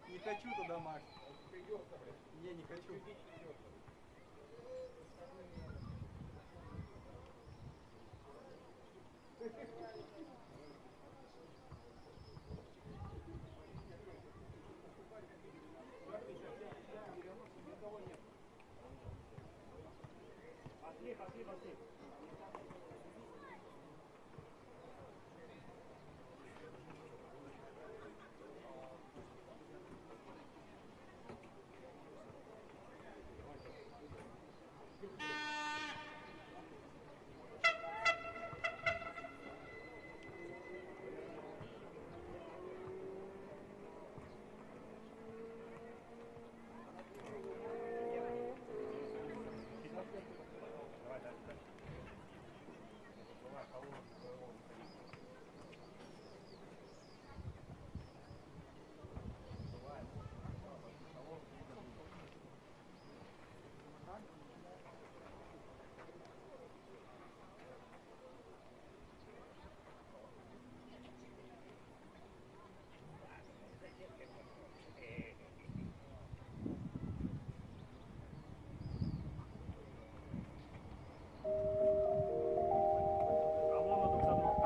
Не хочу туда, Макс. Не хочу.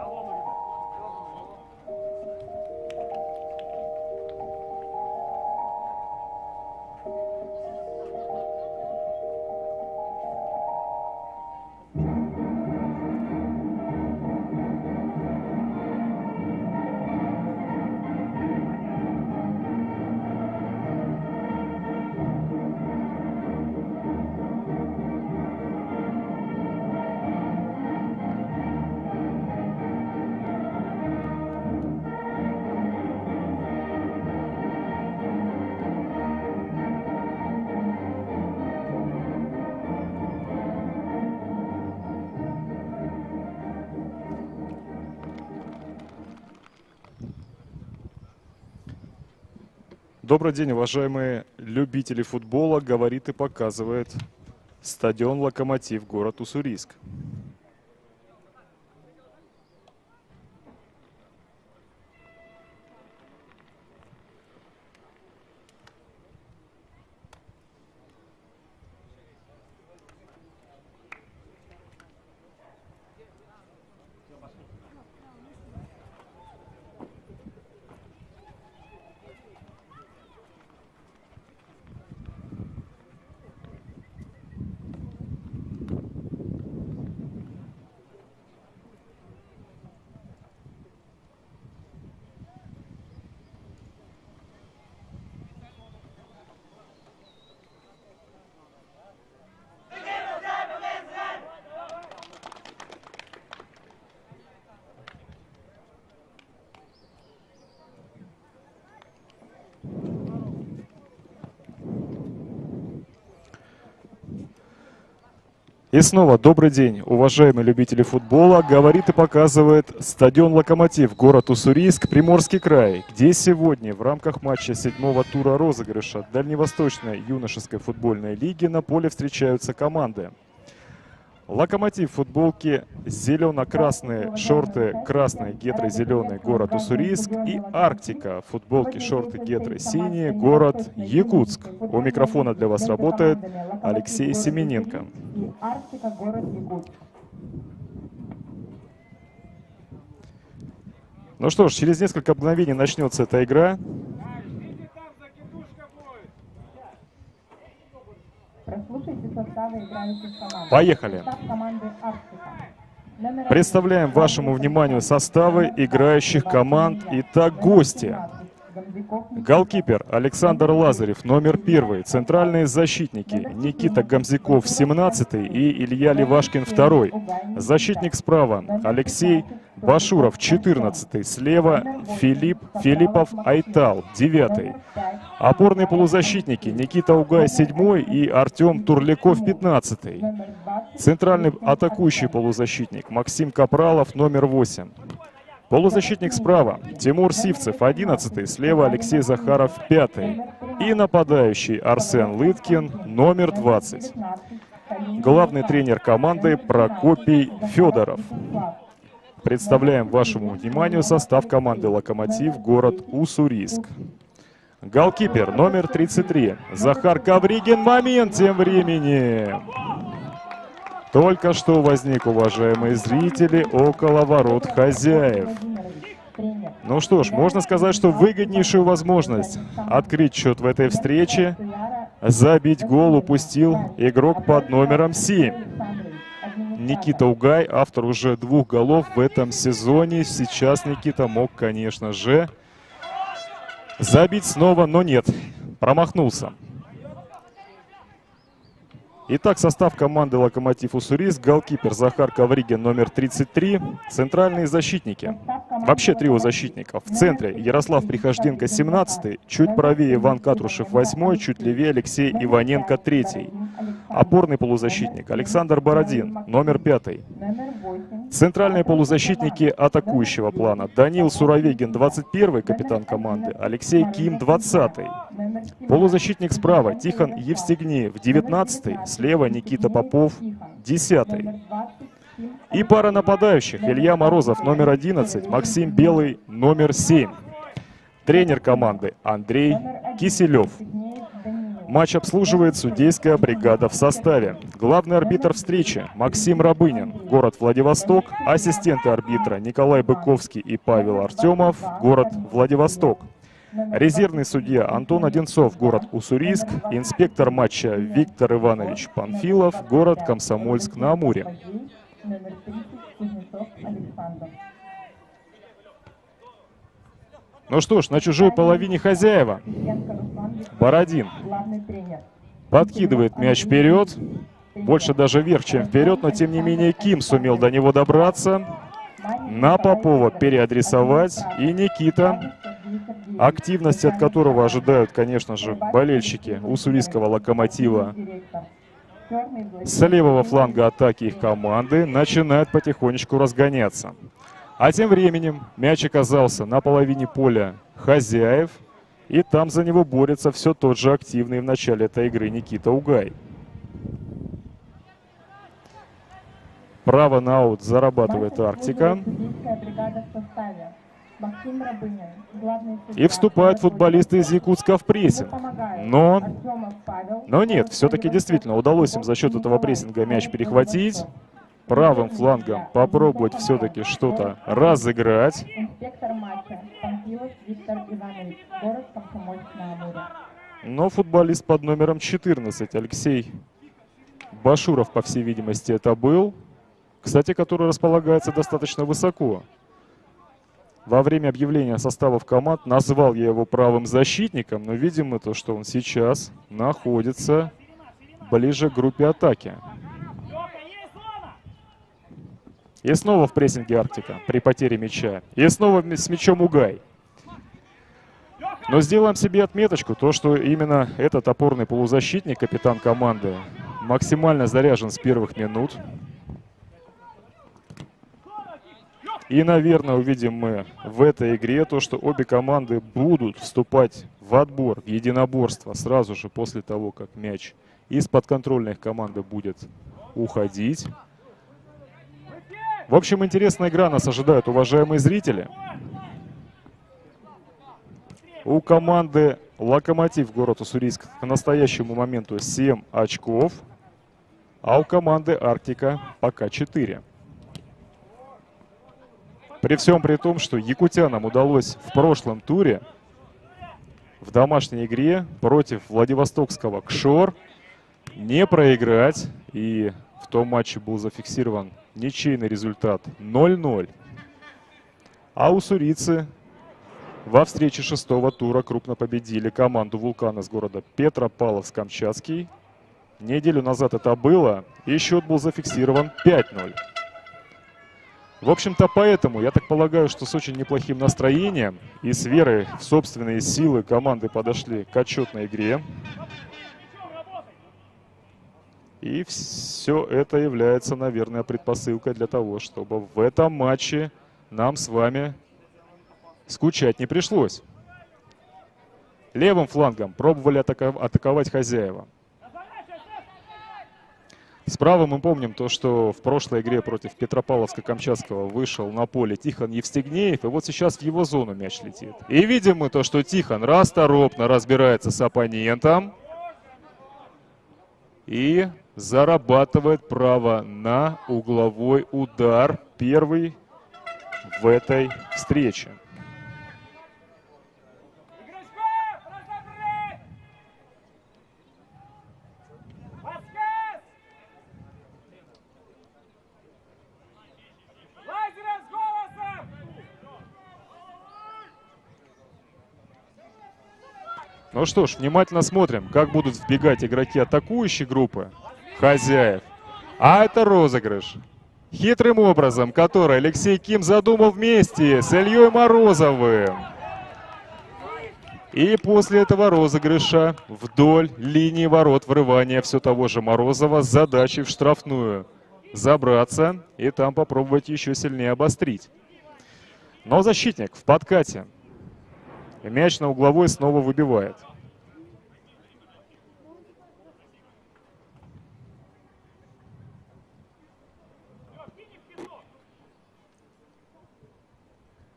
Пошли. Добрый день, уважаемые любители футбола. Говорит и показывает стадион «Локомотив», город Уссурийск. И снова добрый день, уважаемые любители футбола. Говорит и показывает стадион «Локомотив», город Уссурийск, Приморский край, где сегодня в рамках матча 7-го тура розыгрыша Дальневосточной юношеской футбольной лиги на поле встречаются команды. «Локомотив» футболки зелено-красные, шорты красные, гетры зеленый, город Уссурийск. И «Арктика» футболки, шорты, гетры синие, город Якутск. У микрофона для вас работает Алексей Семененко. «Арктика», город Якутск. Ну что ж, через несколько мгновений начнется эта игра. Прослушайте составы играющих команд. Поехали. Состав команды «Арктика». Представляем вашему вниманию составы играющих команд. Итак, гости. Голкипер Александр Лазарев, номер 1. Центральные защитники Никита Гамзяков, 17 и Илья Левашкин, 2. Защитник справа Алексей Башуров, 14. Слева Филиппов Айтал, 9. Опорные полузащитники Никита Угай, 7 и Артем Турляков, 15. Центральный атакующий полузащитник Максим Капралов, номер 8. Полузащитник справа Тимур Сивцев, 11, слева Алексей Захаров, 5. И нападающий Арсен Лыткин, номер 20. Главный тренер команды Прокопий Федоров. Представляем вашему вниманию состав команды «Локомотив», город Уссурийск. Голкипер номер 33 Захар Ковригин. Момент тем временем. Только что возник, уважаемые зрители, около ворот хозяев. Ну что ж, можно сказать, что выгоднейшую возможность открыть счет в этой встрече, забить гол упустил игрок под номером 7. Никита Угай, автор уже 2 голов в этом сезоне. Сейчас Никита мог, конечно же, забить снова, но нет, промахнулся. Итак, состав команды «Локомотив Уссурийск». Голкипер Захар Ковригин, номер 33. Центральные защитники. Вообще трио защитников. В центре Ярослав Прихожденко, 17. Чуть правее Иван Катрушев, 8. Чуть левее Алексей Иваненко, 3. Опорный полузащитник Александр Бородин, номер 5. Центральные полузащитники атакующего плана. Даниил Суровегин, 21, капитан команды. Алексей Ким, 20. Полузащитник справа Тихон Евстигнеев, 19. Слева Никита Попов, 10. И пара нападающих Илья Морозов, номер 11. Максим Белый, номер 7. Тренер команды Андрей Киселев. Матч обслуживает судейская бригада в составе. Главный арбитр встречи Максим Рабынин, город Владивосток. Ассистенты арбитра Николай Быковский и Павел Артемов, город Владивосток. Резервный судья Антон Одинцов, город Уссурийск. Инспектор матча Виктор Иванович Панфилов, город Комсомольск-на-Амуре. Ну что ж, на чужой половине хозяева. Бородин подкидывает мяч вперед. Больше даже вверх, чем вперед, но тем не менее Ким сумел до него добраться. На Попова переадресовать. И Никита, активности от которого ожидают, конечно же, болельщики уссурийского «Локомотива», с левого фланга атаки их команды, начинает потихонечку разгоняться. А тем временем мяч оказался на половине поля хозяев. И там за него борется все тот же активный в начале этой игры Никита Угай. Право на аут зарабатывает Арктика. И вступают футболисты из Якутска в прессинг. Но нет, все-таки действительно удалось им за счет этого прессинга мяч перехватить. Правым флангом попробовать все-таки что-то разыграть. Но футболист под номером 14, Алексей Башуров, по всей видимости, это был. Кстати, который располагается достаточно высоко. Во время объявления составов команд назвал я его правым защитником, но видимо то, что он сейчас находится ближе к группе атаки. И снова в прессинге Арктика при потере мяча. И снова с мячом Угай. Но сделаем себе отметочку, то, что именно этот опорный полузащитник, капитан команды, максимально заряжен с первых минут. И, наверное, увидим мы в этой игре то, что обе команды будут вступать в отбор, в единоборство сразу же после того, как мяч из подконтрольной команды будет уходить. В общем, интересная игра нас ожидает, уважаемые зрители. У команды «Локомотив» город Уссурийск к настоящему моменту 7 очков, а у команды «Арктика» пока 4. При всем при том, что якутянам удалось в прошлом туре в домашней игре против Владивостокского «Кшор» не проиграть. И в том матче был зафиксирован ничейный результат 0-0. А уссурийцы во встрече 6-го тура крупно победили команду «Вулкан» из города Петропавловск-Камчатский. Неделю назад это было, и счет был зафиксирован 5-0. В общем-то, поэтому, я так полагаю, что с очень неплохим настроением и с верой в собственные силы команды подошли к отчетной игре. И все это является, наверное, предпосылкой для того, чтобы в этом матче нам с вами скучать не пришлось. Левым флангом пробовали атаковать хозяева. Справа мы помним то, что в прошлой игре против Петропавловска-Камчатского вышел на поле Тихон Евстигнеев, и вот сейчас в его зону мяч летит. И видим мы то, что Тихон расторопно разбирается с оппонентом и зарабатывает право на угловой удар, первый в этой встрече. Ну что ж, внимательно смотрим, как будут вбегать игроки атакующей группы хозяев. А это розыгрыш. Хитрым образом, который Алексей Ким задумал вместе с Ильей Морозовым. И после этого розыгрыша вдоль линии ворот врывания все того же Морозова с задачей в штрафную забраться и там попробовать еще сильнее обострить. Но защитник в подкате. Мяч на угловой снова выбивает.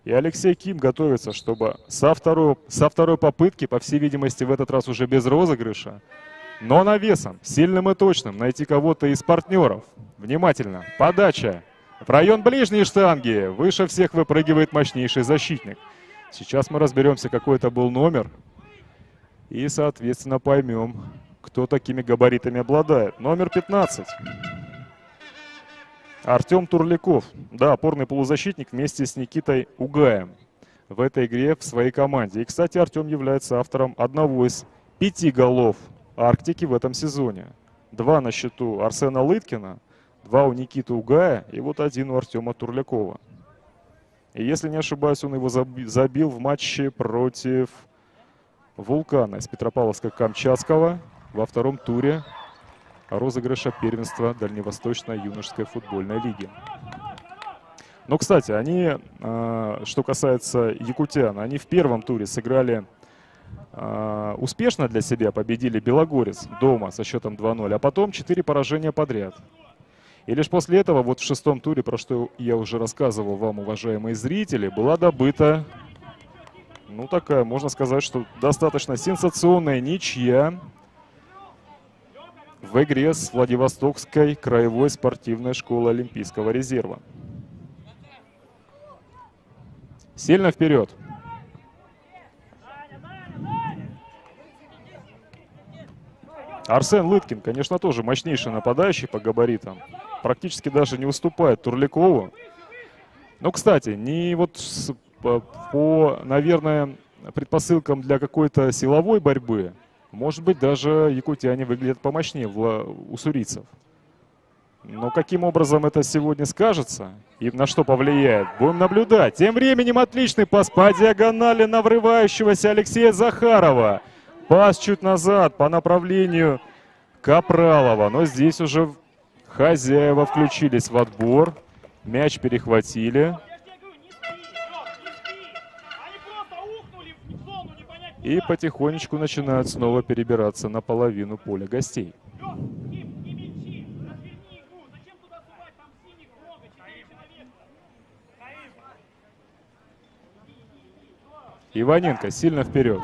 И Алексей Ким готовится, чтобы со второй попытки, по всей видимости, в этот раз уже без розыгрыша, но навесом, сильным и точным, найти кого-то из партнеров. Внимательно. Подача. В район ближней штанги. Выше всех выпрыгивает мощнейший защитник. Сейчас мы разберемся, какой это был номер. И, соответственно, поймем, кто такими габаритами обладает. Номер 15. Артем Турляков. Да, опорный полузащитник вместе с Никитой Угаем в этой игре в своей команде. И, кстати, Артем является автором одного из 5 голов Арктики в этом сезоне. 2 на счету Арсена Лыткина, 2 у Никиты Угая и вот 1 у Артема Турлякова. И если не ошибаюсь, он его забил в матче против Вулкана из Петропавловска-Камчатского во втором туре розыгрыша первенства Дальневосточной юношеской футбольной лиги. Но, кстати, они, что касается якутян, они в первом туре сыграли успешно для себя победили Белогорец дома со счетом 2-0, а потом 4 поражения подряд. И лишь после этого, вот в 6-м туре, про что я уже рассказывал вам, уважаемые зрители, была добыта, ну такая, можно сказать, что достаточно сенсационная ничья в игре с Владивостокской краевой спортивной школой Олимпийского резерва. Сильно вперед. Арсен Лыткин, конечно, тоже мощнейший нападающий по габаритам. Практически даже не уступает Турликову. Но, кстати, не вот по, наверное, предпосылкам для какой-то силовой борьбы, может быть, даже якутяне выглядят помощнее у уссурийцев. Но каким образом это сегодня скажется и на что повлияет, будем наблюдать. Тем временем отличный пас по диагонали на врывающегося Алексея Захарова. Пас чуть назад по направлению Капралова. Но здесь уже хозяева включились в отбор. Мяч перехватили. И потихонечку начинают снова перебираться на половину поля гостей. Иваненко сильно вперед.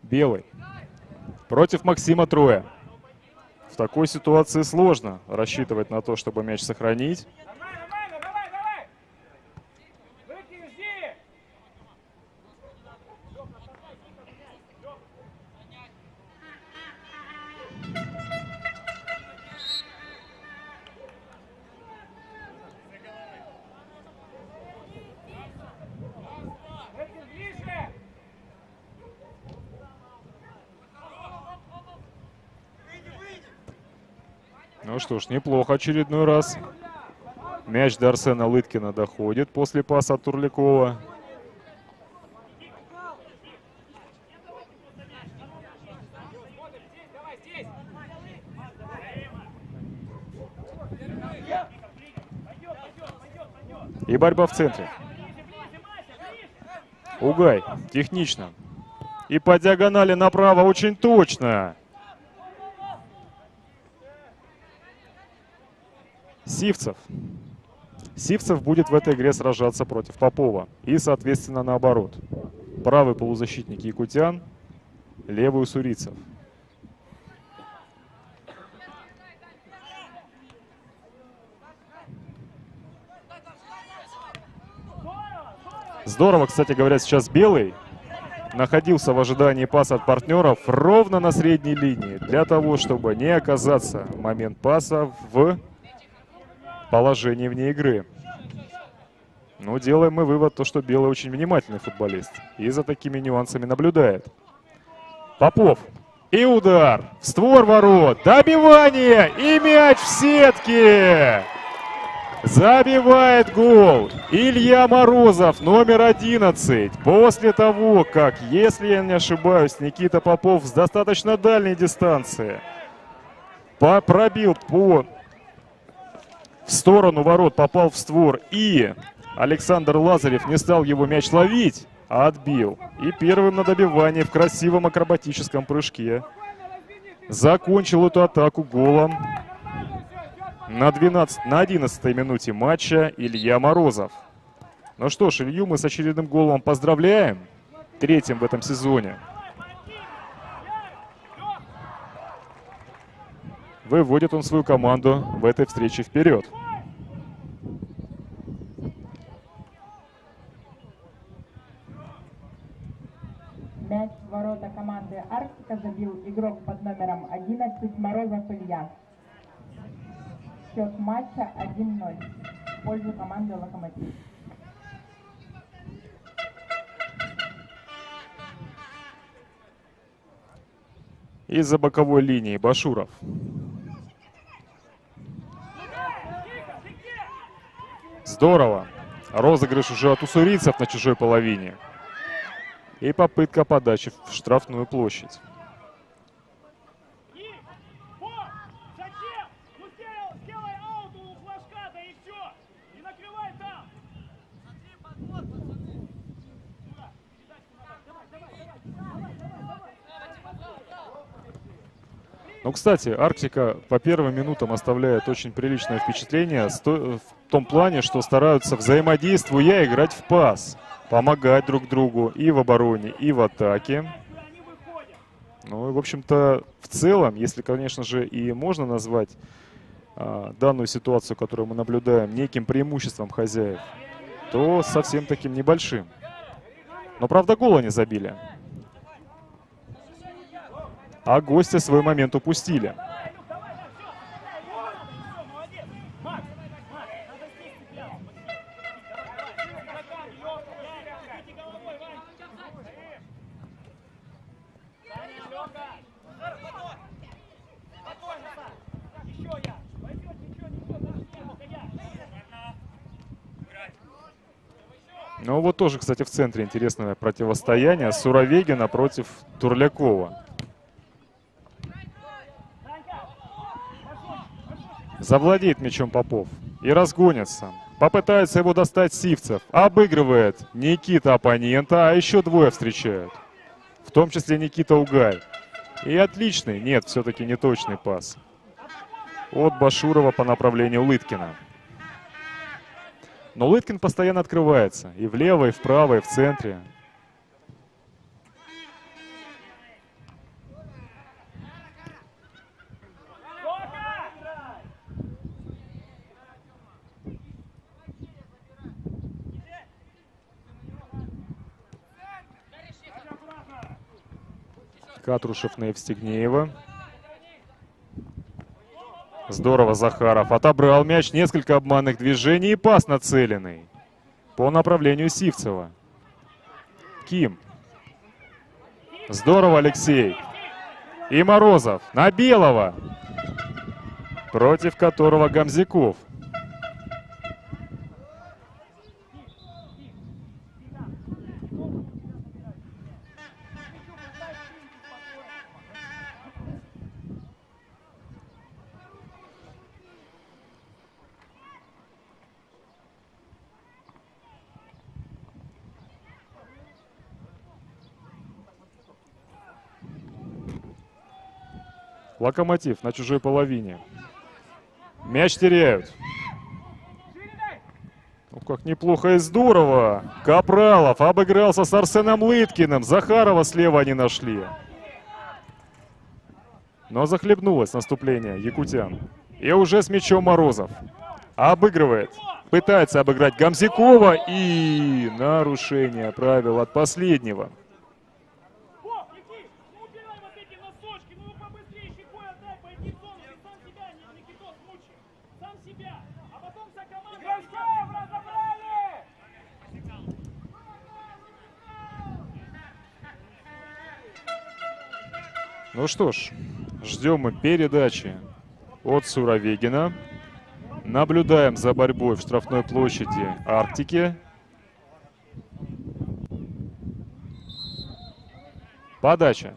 Белый против Максима Троя. В такой ситуации сложно рассчитывать на то, чтобы мяч сохранить. Ну что ж, неплохо очередной раз. Мяч до Арсена Лыткина доходит после паса от Турлякова. И борьба в центре. Угай технично. И по диагонали направо очень точно. Сивцев. Сивцев будет в этой игре сражаться против Попова. И, соответственно, наоборот. Правый полузащитник якутян, левый уссурийцев. Здорово, кстати говоря, сейчас Белый находился в ожидании паса от партнеров ровно на средней линии. Для того, чтобы не оказаться в момент паса в положении вне игры. Но делаем мы вывод, то, что Белый очень внимательный футболист. И за такими нюансами наблюдает. Попов. И удар. В створ ворот. Добивание. И мяч в сетке. Забивает гол Илья Морозов, номер 11. После того, как, если я не ошибаюсь, Никита Попов с достаточно дальней дистанции пробил в сторону ворот, попал в створ, и Александр Лазарев не стал его мяч ловить, а отбил. И первым на добивании в красивом акробатическом прыжке закончил эту атаку голом на 11-й минуте матча Илья Морозов. Ну что ж, Илью мы с очередным голом поздравляем, третьим в этом сезоне. Выводит он свою команду в этой встрече вперед. Мяч в ворота команды «Арктика» забил игрок под номером 11 Морозов Илья. Счет матча 1-0 в пользу команды «Локомотив». Из-за боковой линии Башуров. Здорово. Розыгрыш уже от уссурийцев на чужой половине. И попытка подачи в штрафную площадь. Ну, кстати, Арктика по первым минутам оставляет очень приличное впечатление в том плане, что стараются, взаимодействуя, играть в пас, помогать друг другу и в обороне, и в атаке. Ну и, в общем-то, в целом, если, конечно же, и можно назвать данную ситуацию, которую мы наблюдаем, неким преимуществом хозяев, то совсем таким небольшим. Но, правда, гола не забили. А гости свой момент упустили. Ну вот тоже, кстати, в центре интересное противостояние. Суровегина против Турлякова. Завладеет мячом Попов и разгонится. Попытается его достать Сивцев. Обыгрывает Никита оппонента, а еще двое встречают. В том числе Никита Угай. И отличный, нет, все-таки неточный пас от Башурова по направлению Лыткина. Но Лыткин постоянно открывается. И влево, и вправо, и в центре. Катрушев на Евстигнеева. Здорово Захаров отобрал мяч, несколько обманных движений и пас нацеленный по направлению Сивцева. Ким. Здорово Алексей. И Морозов на Белого, против которого Гамзяков. Локомотив на чужой половине. Мяч теряют. Ну, как неплохо и здорово. Капралов обыгрался с Арсеном Лыткиным. Захарова слева они нашли. Но захлебнулось наступление якутян. И уже с мячом Морозов. Обыгрывает. Пытается обыграть Гамзякова. И нарушение правил от последнего. Ну что ж, ждем мы передачи от Суровегина. Наблюдаем за борьбой в штрафной площади Арктики. Подача.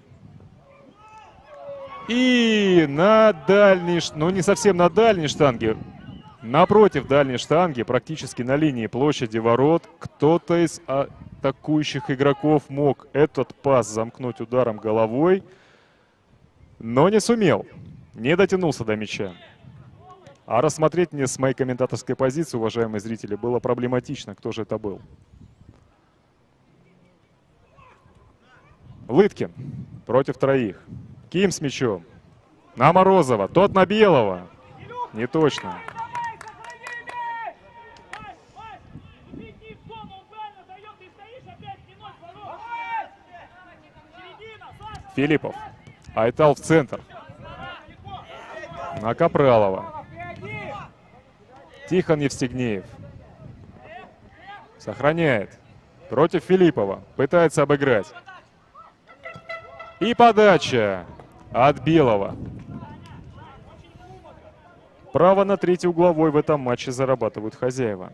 И на дальней, ну не совсем на дальней штанге, напротив дальней штанги, практически на линии площади ворот, кто-то из атакующих игроков мог этот пас замкнуть ударом головой. Но не сумел, не дотянулся до мяча. А рассмотреть мне с моей комментаторской позиции, уважаемые зрители, было проблематично, кто же это был. Лыткин против троих. Ким с мячом. На Морозова, тот на Белого. Не точно. Филиппов. Айтал в центр. На Капралова. Тихон Евстигнеев. Сохраняет. Против Филиппова. Пытается обыграть. И подача от Белого. Право на третий угловой в этом матче зарабатывают хозяева.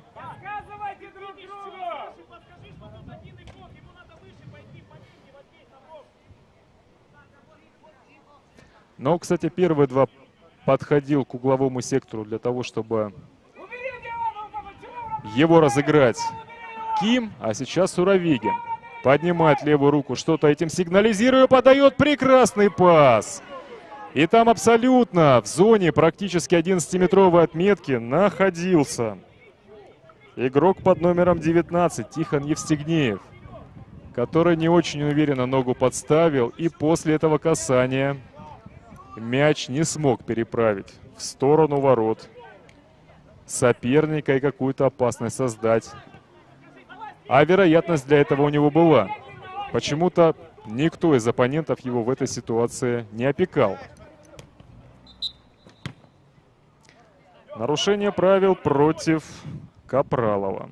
Но, кстати, первые два подходил к угловому сектору для того, чтобы его разыграть Ким, а сейчас Суровегин. Поднимает левую руку, что-то этим сигнализируя, подает прекрасный пас. И там абсолютно в зоне практически 11-метровой отметки находился игрок под номером 19 Тихон Евстигнеев, который не очень уверенно ногу подставил, и после этого касания мяч не смог переправить в сторону ворот соперника и какую-то опасность создать. А вероятность для этого у него была. Почему-то никто из оппонентов его в этой ситуации не опекал. Нарушение правил против Капралова.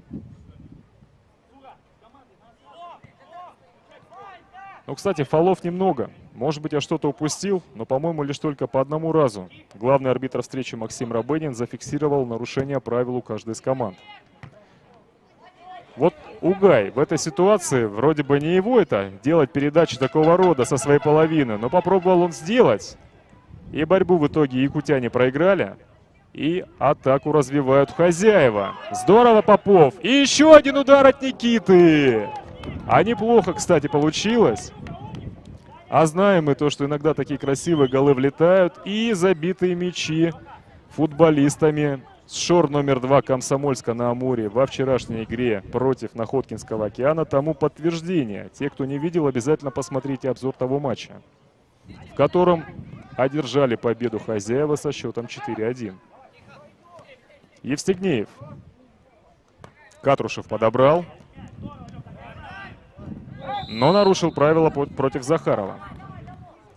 Ну, кстати, фолов немного. Может быть, я что-то упустил, но, по-моему, лишь только по одному разу. Главный арбитр встречи Максим Рабынин зафиксировал нарушение правил у каждой из команд. Вот Угай в этой ситуации, вроде бы не его это, делать передачи такого рода со своей половины, но попробовал он сделать. И борьбу в итоге якутяне проиграли. И атаку развивают хозяева. Здорово, Попов. И еще один удар от Никиты. А неплохо, кстати, получилось. А знаем мы то, что иногда такие красивые голы влетают. И забитые мячи футболистами с шор номер 2 Комсомольска на Амуре во вчерашней игре против Находкинского океана тому подтверждение. Те, кто не видел, обязательно посмотрите обзор того матча, в котором одержали победу хозяева со счетом 4-1. Евстигнеев. Катрушев подобрал, но нарушил правила против Захарова.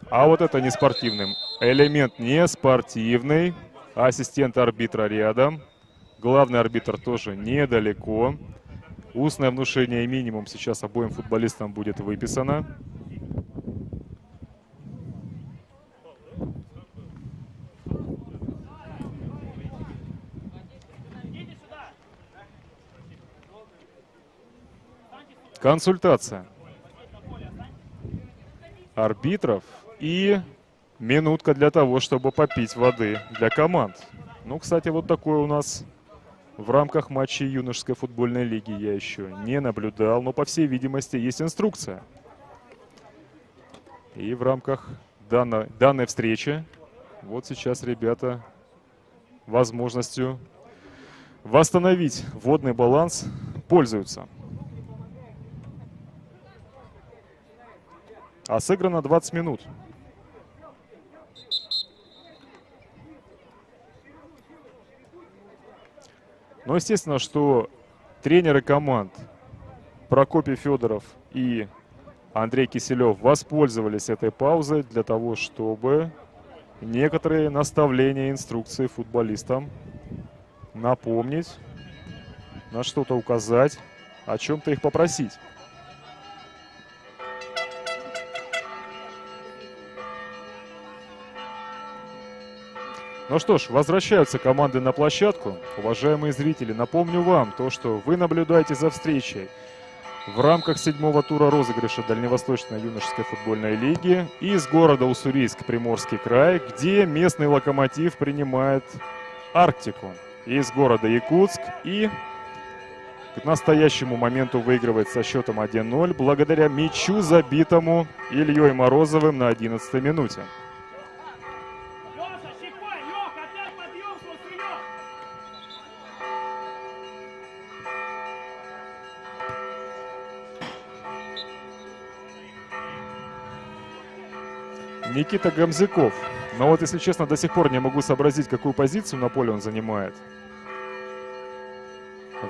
А вот это неспортивный элемент, неспортивный. Ассистент арбитра рядом. Главный арбитр тоже недалеко. Устное внушение минимум сейчас обоим футболистам будет выписано. Консультация арбитров и минутка для того, чтобы попить воды для команд. Ну, кстати, вот такое у нас в рамках матчей юношеской футбольной лиги я еще не наблюдал, но, по всей видимости, есть инструкция. И в рамках данной встречи вот сейчас ребята возможностью восстановить водный баланс пользуются. А сыграно 20 минут. Но естественно, что тренеры команд Прокопий Федоров и Андрей Киселев воспользовались этой паузой для того, чтобы некоторые наставления и инструкции футболистам напомнить, на что-то указать, о чем-то их попросить. Ну что ж, возвращаются команды на площадку. Уважаемые зрители, напомню вам то, что вы наблюдаете за встречей в рамках 7-го тура розыгрыша Дальневосточной юношеской футбольной лиги из города Уссурийск, Приморский край, где местный Локомотив принимает Арктику из города Якутск и к настоящему моменту выигрывает со счетом 1-0 благодаря мячу, забитому Ильей Морозовым на 11-й минуте. Никита Гамзяков. Но вот, если честно, до сих пор не могу сообразить, какую позицию на поле он занимает.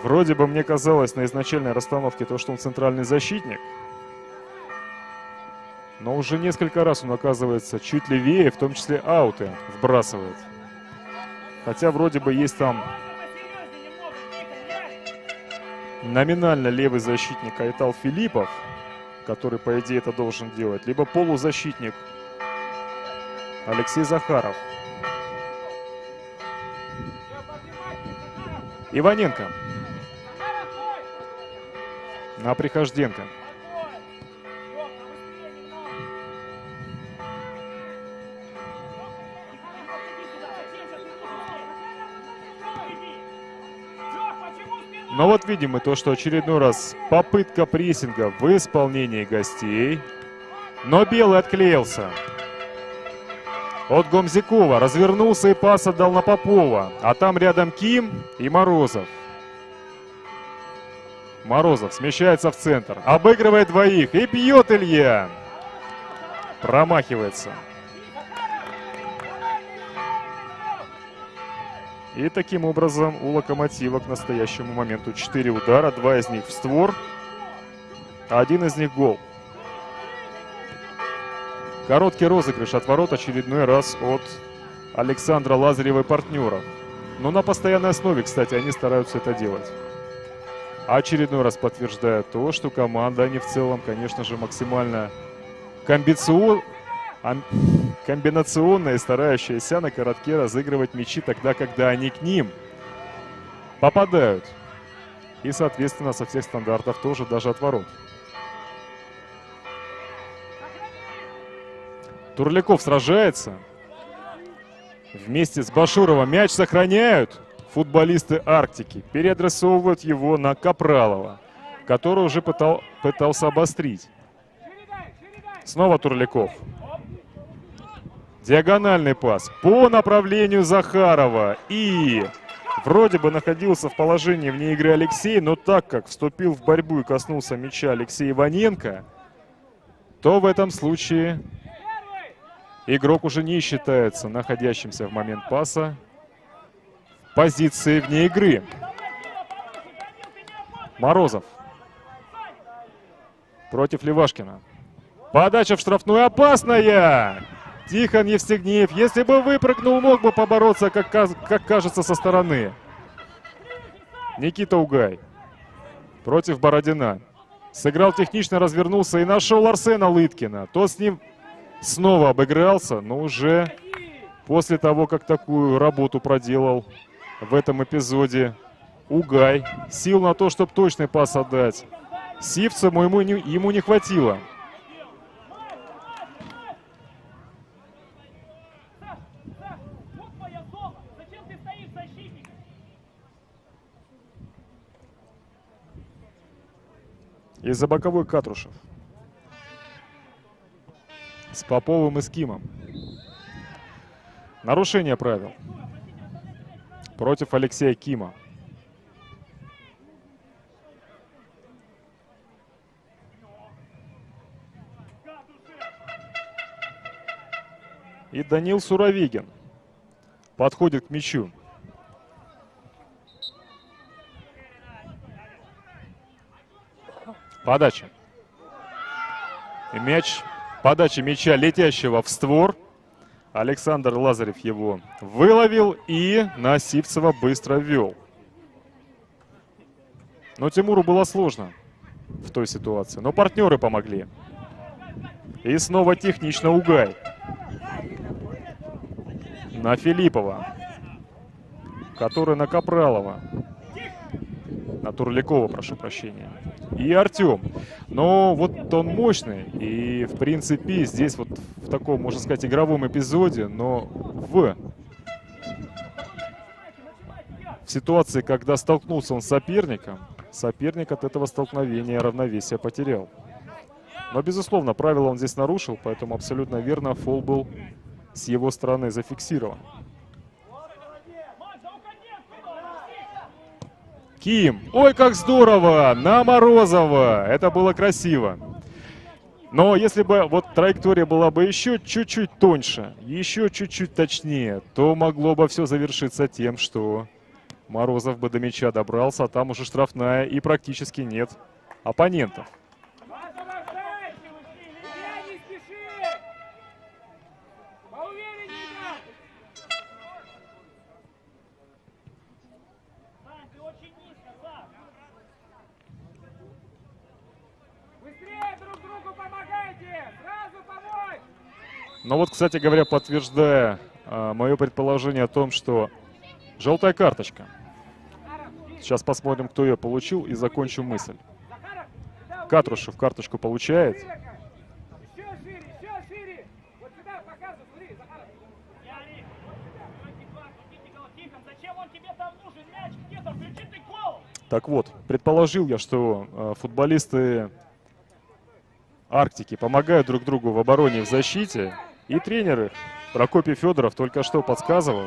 Вроде бы мне казалось на изначальной расстановке то, что он центральный защитник. Но уже несколько раз он оказывается чуть левее, в том числе ауты вбрасывает. Хотя вроде бы есть там номинально левый защитник Айтал Филиппов, который, по идее, это должен делать. Либо полузащитник Алексей Захаров. Иваненко. На Прихожденко. Но вот видим мы то, что очередной раз попытка прессинга в исполнении гостей. Но белый отклеился. от Гомзякова. Развернулся и пас отдал на Попова. А там рядом Ким и Морозов. Морозов смещается в центр. Обыгрывает двоих. И бьет Илья. Промахивается. И таким образом у Локомотива к настоящему моменту 4 удара. 2 из них в створ. 1 из них гол. Короткий розыгрыш от ворот очередной раз от Александра Лазарева и партнеров. Но на постоянной основе, кстати, они стараются это делать. Очередной раз подтверждая то, что команда, они в целом, конечно же, максимально комбинационная и старающаяся на коротке разыгрывать мячи тогда, когда они к ним попадают. И, соответственно, со всех стандартов тоже, даже от ворот. Турляков сражается. Вместе с Башуровым мяч сохраняют футболисты Арктики. Переадресовывают его на Капралова, который уже пытался обострить. Снова Турляков. Диагональный пас по направлению Захарова. И вроде бы находился в положении вне игры Алексей, но так как вступил в борьбу и коснулся мяча Алексей Иваненко, то в этом случае игрок уже не считается находящимся в момент паса в позиции вне игры. Морозов против Левашкина. Подача в штрафную опасная. Тихон Евстигнеев, если бы выпрыгнул, мог бы побороться, как кажется, со стороны. Никита Угай против Бородина. Сыграл технично, развернулся и нашел Арсена Лыткина. Тот с ним снова обыгрался, но уже после того, как такую работу проделал в этом эпизоде Угай. Сил на то, чтобы точный пас отдать Сивцеву, ему не хватило. Из-за боковой Катрушев. С Поповым и с Кимом. Нарушение правил. Против Алексея Кима. И Данил Суровигин подходит к мячу. Подача. И мяч. Подача мяча, летящего в створ. Александр Лазарев его выловил и на Сивцева быстро ввел. Но Тимуру было сложно в той ситуации. Но партнеры помогли. И снова технично Угай. На Филиппова. Который на Капралова. На Турлякова, прошу прощения. И Артем. Но вот он мощный. И, в принципе, здесь вот в таком, можно сказать, игровом эпизоде, но в ситуации, когда столкнулся он с соперником, соперник от этого столкновения равновесие потерял. Но, безусловно, правила он здесь нарушил, поэтому абсолютно верно, фол был с его стороны зафиксирован. Ким. Ой, как здорово! На Морозова! Это было красиво. Но если бы вот траектория была бы еще чуть-чуть тоньше, еще чуть-чуть точнее, то могло бы все завершиться тем, что Морозов бы до мяча добрался, а там уже штрафная и практически нет оппонентов. Но вот, кстати говоря, подтверждая мое предположение о том, что желтая карточка. Сейчас посмотрим, кто ее получил, и закончу мысль. Катрушев карточку получает. Так вот, предположил я, что футболисты Арктики помогают друг другу в обороне и в защите. И тренеры Прокопий Федоров только что подсказывал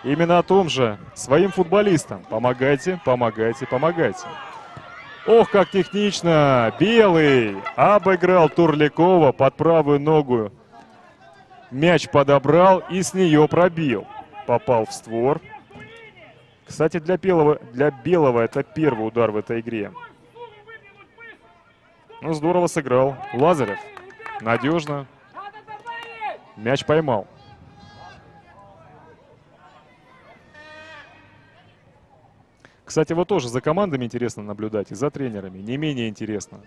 именно о том же своим футболистам. Помогайте, помогайте, помогайте. Ох, как технично! Белый обыграл Турлякова под правую ногу. Мяч подобрал и с нее пробил. Попал в створ. Кстати, для Белого это первый удар в этой игре. Ну, здорово сыграл Лазарев. Надежно. Мяч поймал. Кстати, вот тоже за командами интересно наблюдать и за тренерами. Не менее интересно.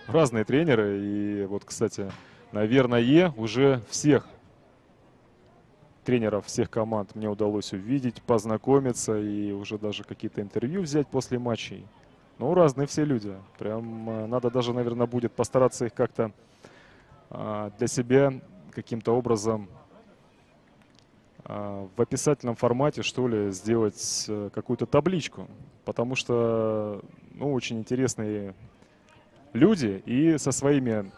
Разные тренеры. И вот, кстати, наверное, уже всех тренеров всех команд мне удалось увидеть, познакомиться и уже даже какие-то интервью взять после матчей. Ну, разные все люди. Прям надо даже, наверное, будет постараться их как-то для себя каким-то образом в описательном формате, что ли, сделать какую-то табличку. Потому что, ну, очень интересные люди и со своими,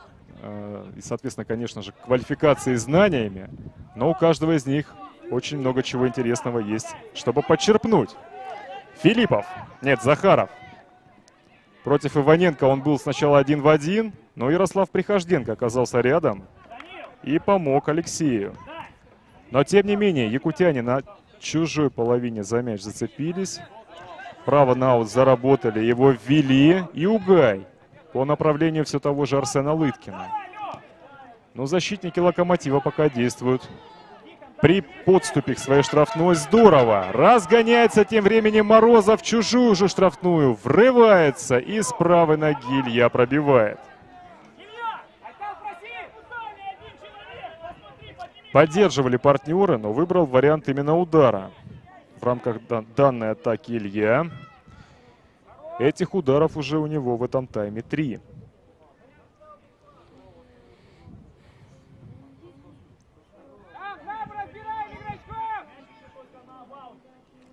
и, соответственно, конечно же, квалификацией и знаниями. Но у каждого из них очень много чего интересного есть, чтобы подчерпнуть. Филиппов, нет, Захаров. Против Иваненко он был сначала 1 в 1, но Ярослав Прихожденко оказался рядом и помог Алексею. Но, тем не менее, якутяне на чужой половине за мяч зацепились. Право на аут заработали, его ввели. И Угай по направлению все того же Арсена Лыткина. Но защитники Локомотива пока действуют при подступе к своей штрафной. Здорово! Разгоняется тем временем Морозов в чужую же штрафную. Врывается и с правой ноги Илья пробивает. Поддерживали партнеры, но выбрал вариант именно удара. В рамках данной атаки Илья. Этих ударов уже у него в этом тайме 3.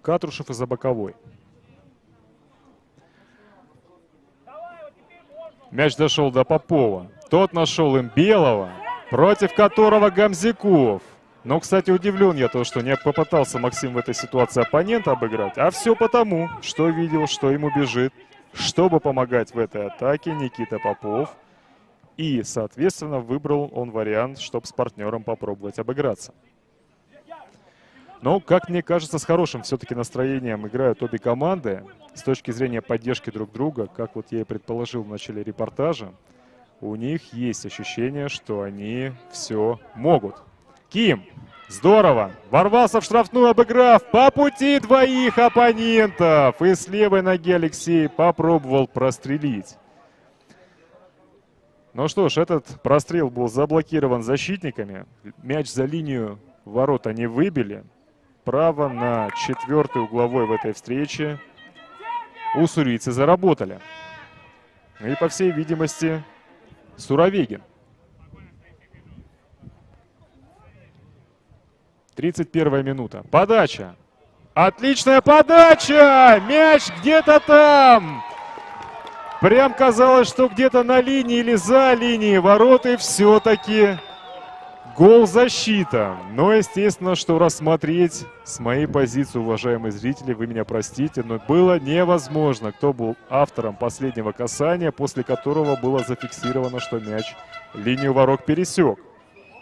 Катрушев из-за боковой. Мяч дошел до Попова. Тот нашел им Белого, против которого Гамзиков. Но, кстати, удивлен я то, что не попытался Максим в этой ситуации оппонента обыграть. А все потому, что видел, что ему бежит, чтобы помогать в этой атаке Никита Попов. И, соответственно, выбрал он вариант, чтобы с партнером попробовать обыграться. Но, как мне кажется, с хорошим все-таки настроением играют обе команды. С точки зрения поддержки друг друга, как вот я и предположил в начале репортажа, у них есть ощущение, что они все могут. Ким, здорово, ворвался в штрафную, обыграв по пути двоих оппонентов. И с левой ноги Алексей попробовал прострелить. Ну что ж, этот прострел был заблокирован защитниками. Мяч за линию ворот они выбили. Право на 4-й угловой в этой встрече уссурийцы заработали. И, по всей видимости, Суровегин. 31-я минута. Подача. Отличная подача! Мяч где-то там! Прям казалось, что где-то на линии или за линией ворот, и все-таки гол защита. Но, естественно, что рассмотреть с моей позиции, уважаемые зрители, вы меня простите, но было невозможно, кто был автором последнего касания, после которого было зафиксировано, что мяч линию ворот пересек.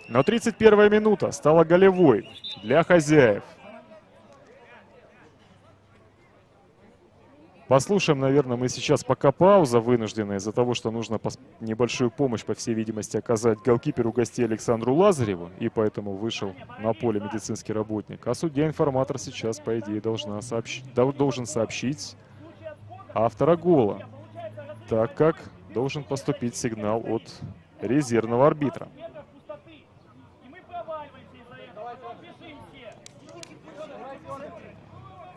Но 31-я минута стала голевой для хозяев. Послушаем, наверное, мы сейчас пока пауза вынужденная из-за того, что нужно небольшую помощь, по всей видимости, оказать голкиперу гостей Александру Лазареву, и поэтому вышел на поле медицинский работник. А судья-информатор сейчас, по идее, должен сообщить автора гола, так как должен поступить сигнал от резервного арбитра.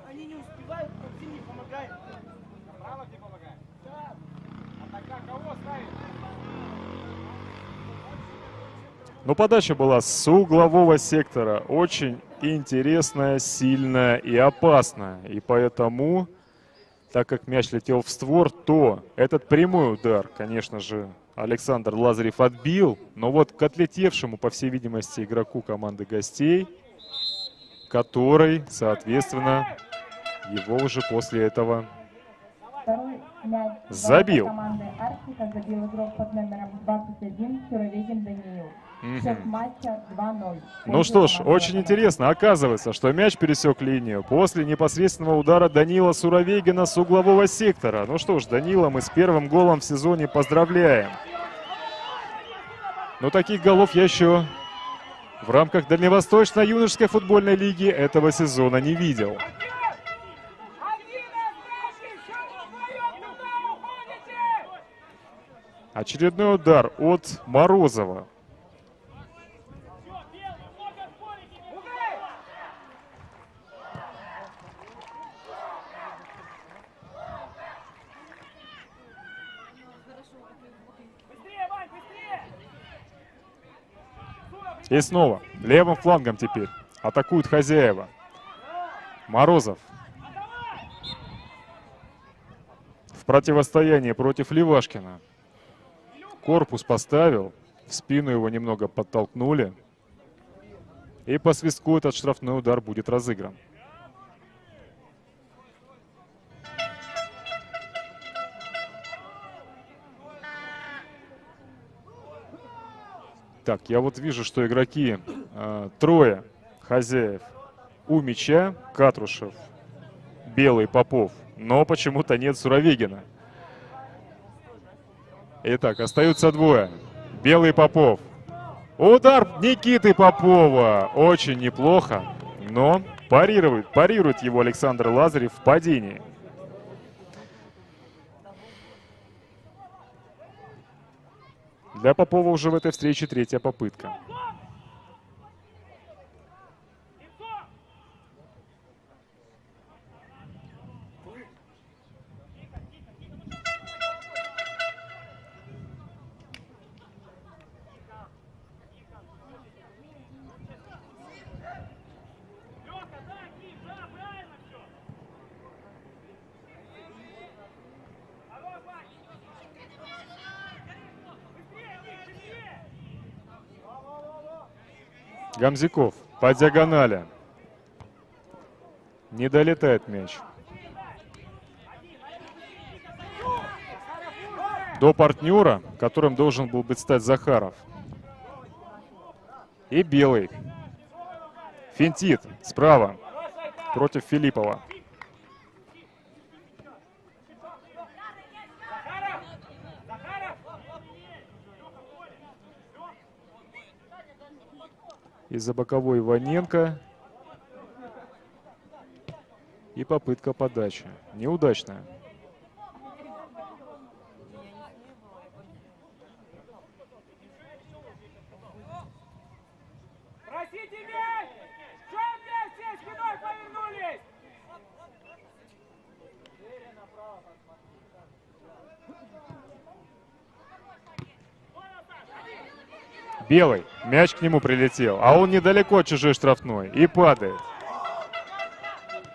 Они не успевают, Максим не помогает. Право не помогает. Да. А тогда кого ставить? Но подача была с углового сектора. Очень интересная, сильная и опасная. И поэтому, так как мяч летел в створ, то этот прямой удар, конечно же, Александр Лазарев отбил. Но вот к отлетевшему, по всей видимости, игроку команды гостей, который, соответственно, его уже после этого Второй мяч забил. команды Арктика забил игрок под номером 21 Суровегин Даниил. Счет матча 2-0. Ну что ж, очень интересно. Оказывается, что мяч пересек линию после непосредственного удара Данила Суровегина с углового сектора. Ну что ж, Данила мы с первым голом в сезоне поздравляем. Но таких голов я еще в рамках Дальневосточной юношеской футбольной лиги этого сезона не видел. Очередной удар от Морозова. И снова левым флангом теперь атакуют хозяева. Морозов в противостоянии против Левашкина. Корпус поставил, в спину его немного подтолкнули. И по свистку этот штрафной удар будет разыгран. Так, я вот вижу, что игроки, трое хозяев у мяча. Катрушев, Белый, Попов. Но почему-то нет Суровегина. Итак, остаются двое. Белый, Попов. Удар Никиты Попова. Очень неплохо. Но парирует его Александр Лазарев в падении. Для Попова уже в этой встрече третья попытка. Гамзиков по диагонали. Не долетает мяч. До партнера, которым должен был быть стать Захаров. И Белый. Финтит справа против Филиппова. Из-за боковой Иваненко. И попытка подачи. Неудачная. Просите мяч! Что вместе? Спиной повернулись! Белый. Мяч к нему прилетел. А он недалеко от чужой штрафной. И падает.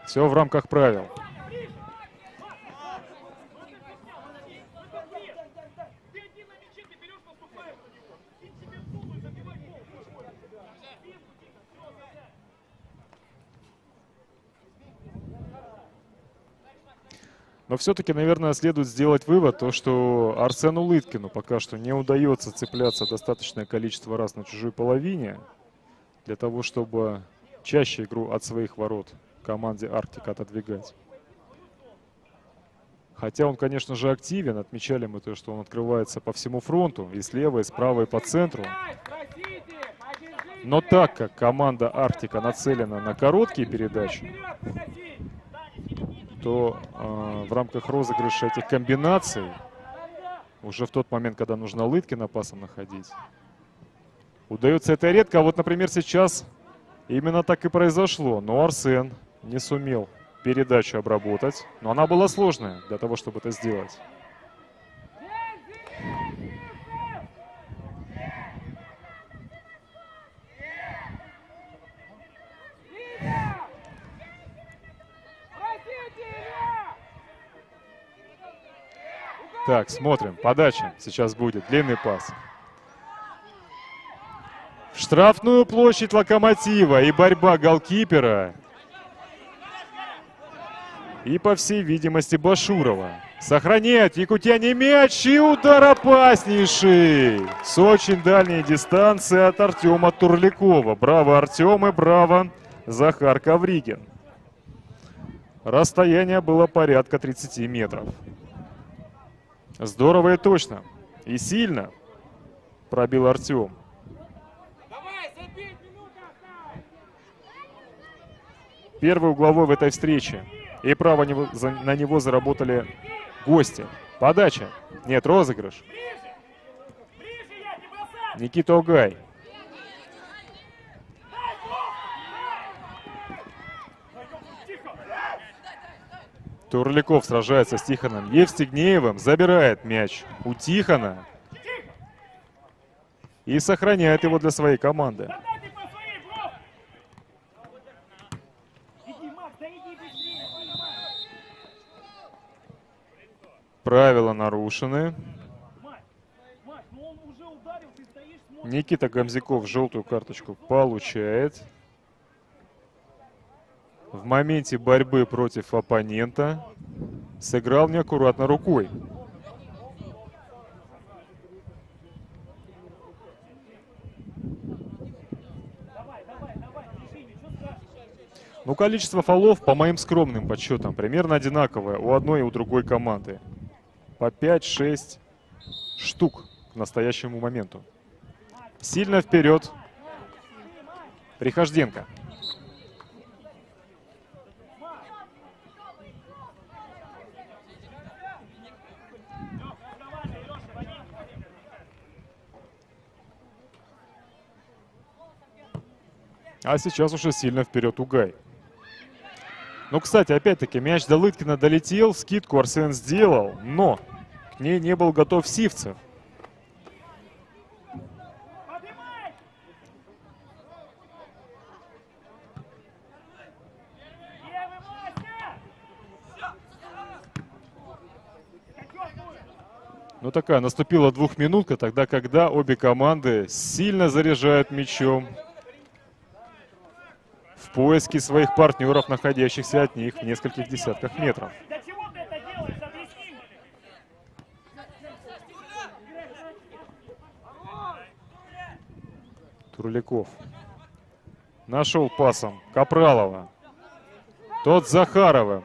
Все в рамках правил. Но все-таки, наверное, следует сделать вывод, то, что Арсену Лыткину пока что не удается цепляться достаточное количество раз на чужой половине для того, чтобы чаще игру от своих ворот команде Арктика отодвигать. Хотя он, конечно же, активен. Отмечали мы то, что он открывается по всему фронту. И слева, и справа, и по центру. Но так как команда Арктика нацелена на короткие передачи, то в рамках розыгрыша этих комбинаций, уже в тот момент, когда нужно Лыткина пасом находить, удается это редко. А вот, например, сейчас именно так и произошло. Но Арсен не сумел передачу обработать. Но она была сложная для того, чтобы это сделать. Так, смотрим. Подача. Сейчас будет длинный пас. В штрафную площадь Локомотива. И борьба голкипера. И, по всей видимости, Башурова. Сохраняет якутяне мяч. И удар опаснейший. С очень дальней дистанции от Артема Турлякова. Браво, Артем, и браво, Захар Ковригин. Расстояние было порядка 30 метров. Здорово и точно. И сильно пробил Артем. Первый угловой в этой встрече. И право на него заработали гости. Подача. Нет, розыгрыш. Никита Огай. Турляков сражается с Тихоном Евстигнеевым. Забирает мяч у Тихона. И сохраняет его для своей команды. Правила нарушены. Никита Гамзяков желтую карточку получает. В моменте борьбы против оппонента сыграл неаккуратно рукой. Ну, количество фолов, по моим скромным подсчетам, примерно одинаковое у одной и у другой команды. По 5-6 штук к настоящему моменту. Сильно вперед Прихожденко. А сейчас уже сильно вперед Угай. Ну, кстати, опять-таки, мяч до Лыткина долетел, скидку Арсен сделал, но к ней не был готов Сивцев. Ну, такая наступила двухминутка, тогда, когда обе команды сильно заряжают мячом в поиске своих партнеров, находящихся от них в нескольких десятках метров. Турляков нашел пасом Капралова. Тот Захаровым.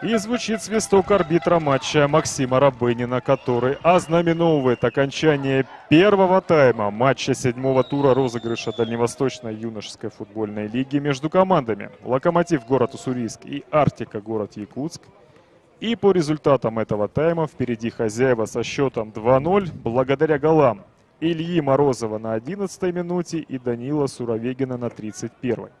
И звучит свисток арбитра матча Максима Рабынина, который ознаменовывает окончание первого тайма матча 7-го тура розыгрыша Дальневосточной юношеской футбольной лиги между командами «Локомотив» город Уссурийск и «Арктика» город Якутск. И по результатам этого тайма впереди хозяева со счетом 2-0 благодаря голам Ильи Морозова на 11-й минуте и Данила Суровегина на 31-й.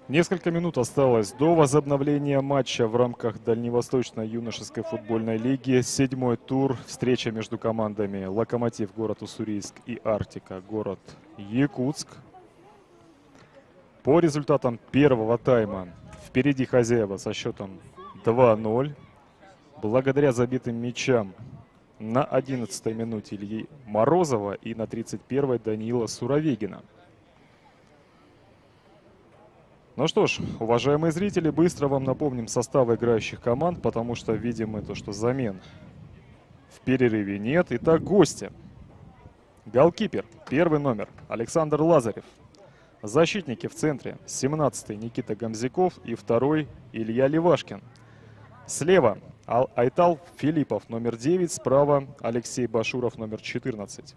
Несколько минут осталось до возобновления матча в рамках Дальневосточной юношеской футбольной лиги. 7-й тур. Встреча между командами «Локомотив» город Уссурийск и «Арктика» город Якутск. По результатам первого тайма впереди хозяева со счетом 2-0. Благодаря забитым мячам на 11-й минуте Ильи Морозова и на 31-й Даниила Суровегина. Ну что ж, уважаемые зрители, быстро вам напомним составы играющих команд, потому что видим мы то, что замен в перерыве нет. Итак, гости. Голкипер, первый номер, Александр Лазарев. Защитники в центре, 17-й Никита Гамзяков и 2-й Илья Левашкин. Слева Айтал Филиппов, номер 9, справа Алексей Башуров, номер 14.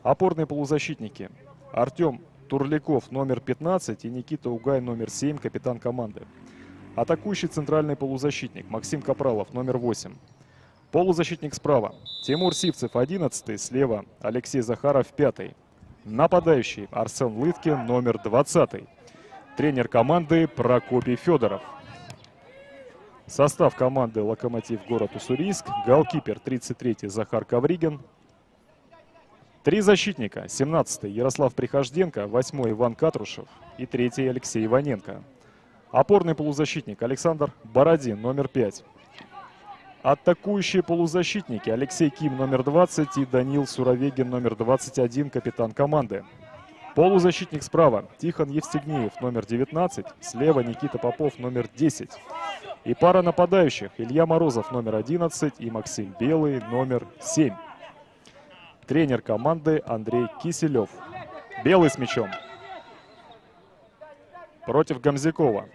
Опорные полузащитники, Артем Турляков, номер 15, и Никита Угай, номер 7, капитан команды. Атакующий центральный полузащитник Максим Капралов, номер 8. Полузащитник справа Тимур Сивцев, 11, слева Алексей Захаров, 5. Нападающий Арсен Лыткин, номер 20. Тренер команды Прокопий Федоров. Состав команды «Локомотив» город Уссурийск. Голкипер 33-й Захар Ковригин. 3 защитника. 17-й Ярослав Прихожденко, 8-й Иван Катрушев и 3-й Алексей Иваненко. Опорный полузащитник Александр Бородин, номер 5. Атакующие полузащитники Алексей Ким, номер 20, и Даниил Суровегин, номер 21, капитан команды. Полузащитник справа Тихон Евстигнеев, номер 19, слева Никита Попов, номер 10. И пара нападающих Илья Морозов, номер 11, и Максим Белый, номер 7. Тренер команды Андрей Киселев. Белый с мячом. Против Гамзякова.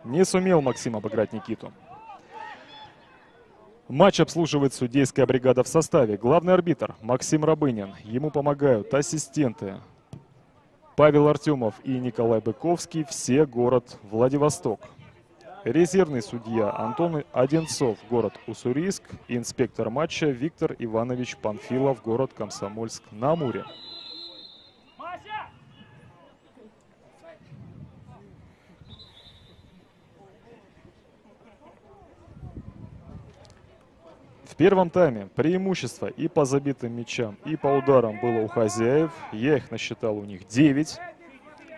Не сумел Максим обыграть Никиту. Матч обслуживает судейская бригада в составе. Главный арбитр Максим Рабынин. Ему помогают ассистенты Павел Артемов и Николай Быковский. Все город Владивосток. Резервный судья Антон Одинцов, город Уссурийск. Инспектор матча Виктор Иванович Панфилов, город Комсомольск-на-Амуре. В первом тайме преимущество и по забитым мячам, и по ударам было у хозяев. Я их насчитал, у них 9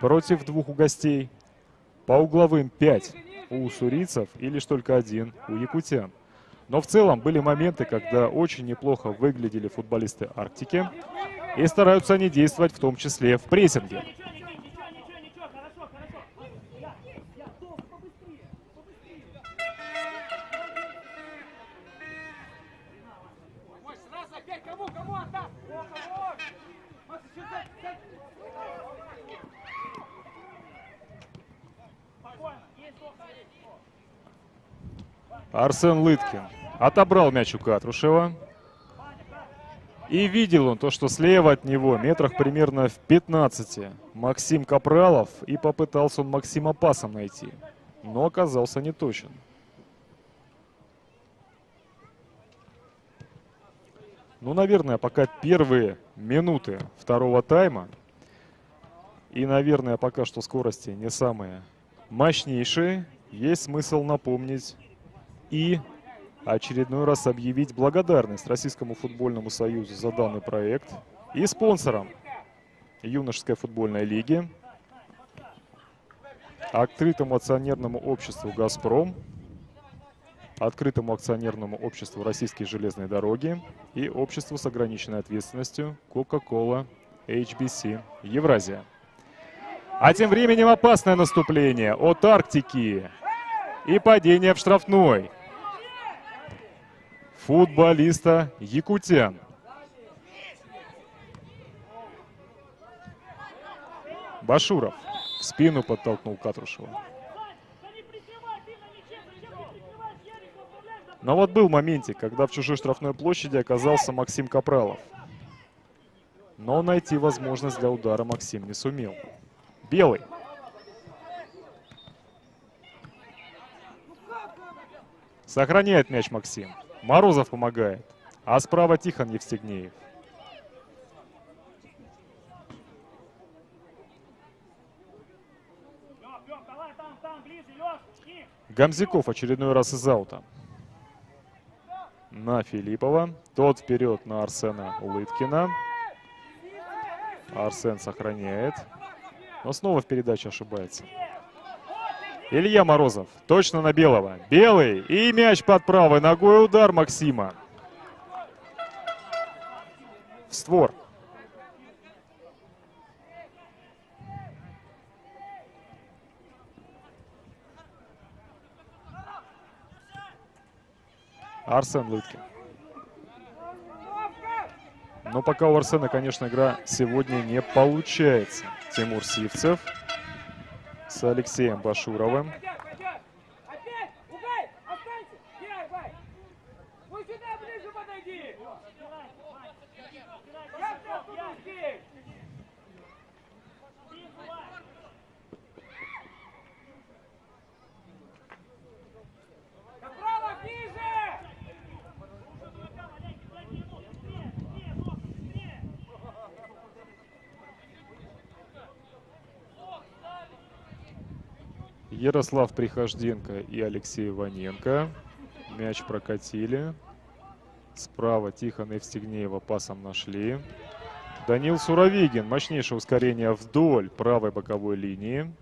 против 2 у гостей. По угловым 5 у уссурийцев и лишь только 1 у якутян. Но в целом были моменты, когда очень неплохо выглядели футболисты Арктики. И стараются они действовать в том числе в прессинге. Арсен Лыткин отобрал мяч у Катрушева. И видел он то, что слева от него, метрах примерно в 15, Максим Капралов. И попытался он Максима пасом найти, но оказался неточен. Ну, наверное, пока первые минуты второго тайма. И, наверное, пока что скорости не самые мощнейшие. Есть смысл напомнить и очередной раз объявить благодарность Российскому футбольному союзу за данный проект и спонсорам юношеской футбольной лиги, открытому акционерному обществу «Газпром», открытому акционерному обществу «Российские железные дороги» и обществу с ограниченной ответственностью «Кока-кола HBC Евразия». А тем временем опасное наступление от Арктики и падение в штрафной. футболиста якутян. Башуров в спину подтолкнул Катрушева. Но вот был моментик, когда в чужой штрафной площади оказался Максим Капралов. Но найти возможность для удара Максим не сумел. Белый. Сохраняет мяч Максим. Морозов помогает. А справа Тихон Евстигнеев. Гамзиков очередной раз из аута. На Филиппова. Тот вперед на Арсена Улыткина. Арсен сохраняет. Но снова в передаче ошибается. Илья Морозов. Точно на Белого. Белый. И мяч под правой ногой. Удар Максима. В створ. Арсен Лыткин. Но пока у Арсена, конечно, игра сегодня не получается. Тимур Сивцев с Алексеем Башуровым. Ярослав Прихожденко и Алексей Иваненко. Мяч прокатили. Справа Тихона Евстигнеева пасом нашли. Данил Суровигин. Мощнейшее ускорение вдоль правой боковой линии.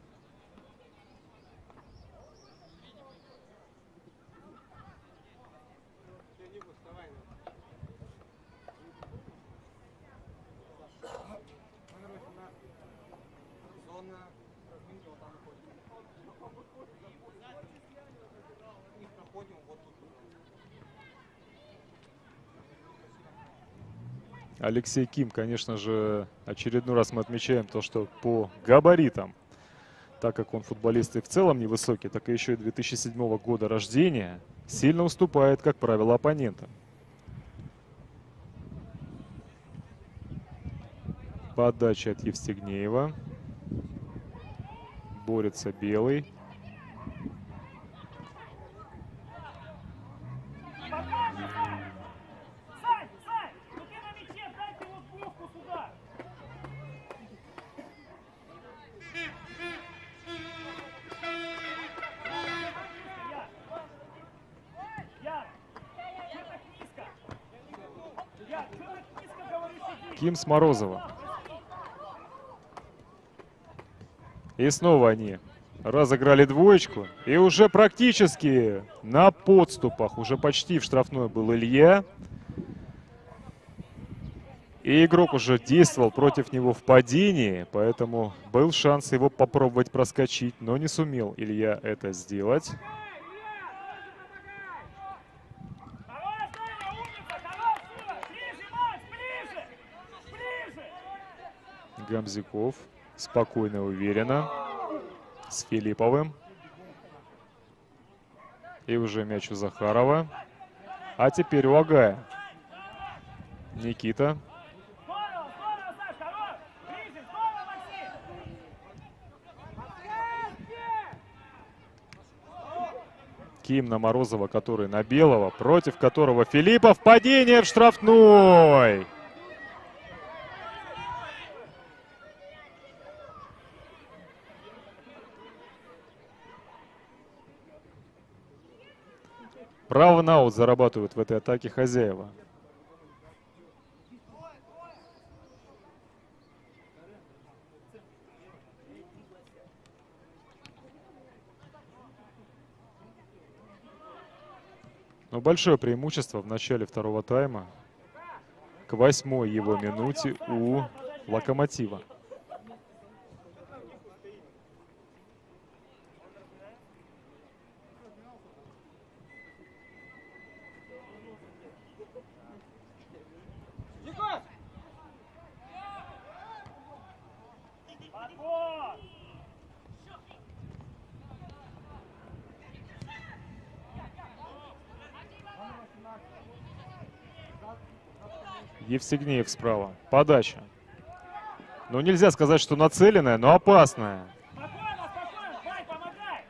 Алексей Ким, конечно же, очередной раз мы отмечаем то, что по габаритам, так как он футболист и в целом невысокий, так и еще и 2007 года рождения, сильно уступает, как правило, оппонентам. Подача от Евстигнеева. Борется Белый. Ким с Морозова. И снова они разыграли двоечку. И уже практически на подступах, уже почти в штрафной был Илья. И игрок уже действовал против него в падении, поэтому был шанс его попробовать проскочить, но не сумел Илья это сделать. Гамзиков спокойно и уверенно с Филипповым. И уже мяч у Захарова. А теперь у Агая. Никита. Ким на Морозова, который на Белого, против которого Филиппов. Падение в штрафной. Право на аут зарабатывают в этой атаке хозяева. Но большое преимущество в начале второго тайма к 8-й его минуте у Локомотива. Евстигнеев справа. Подача. Ну, нельзя сказать, что нацеленная, но опасная. Спокойно, спокойно, Вань, помогай!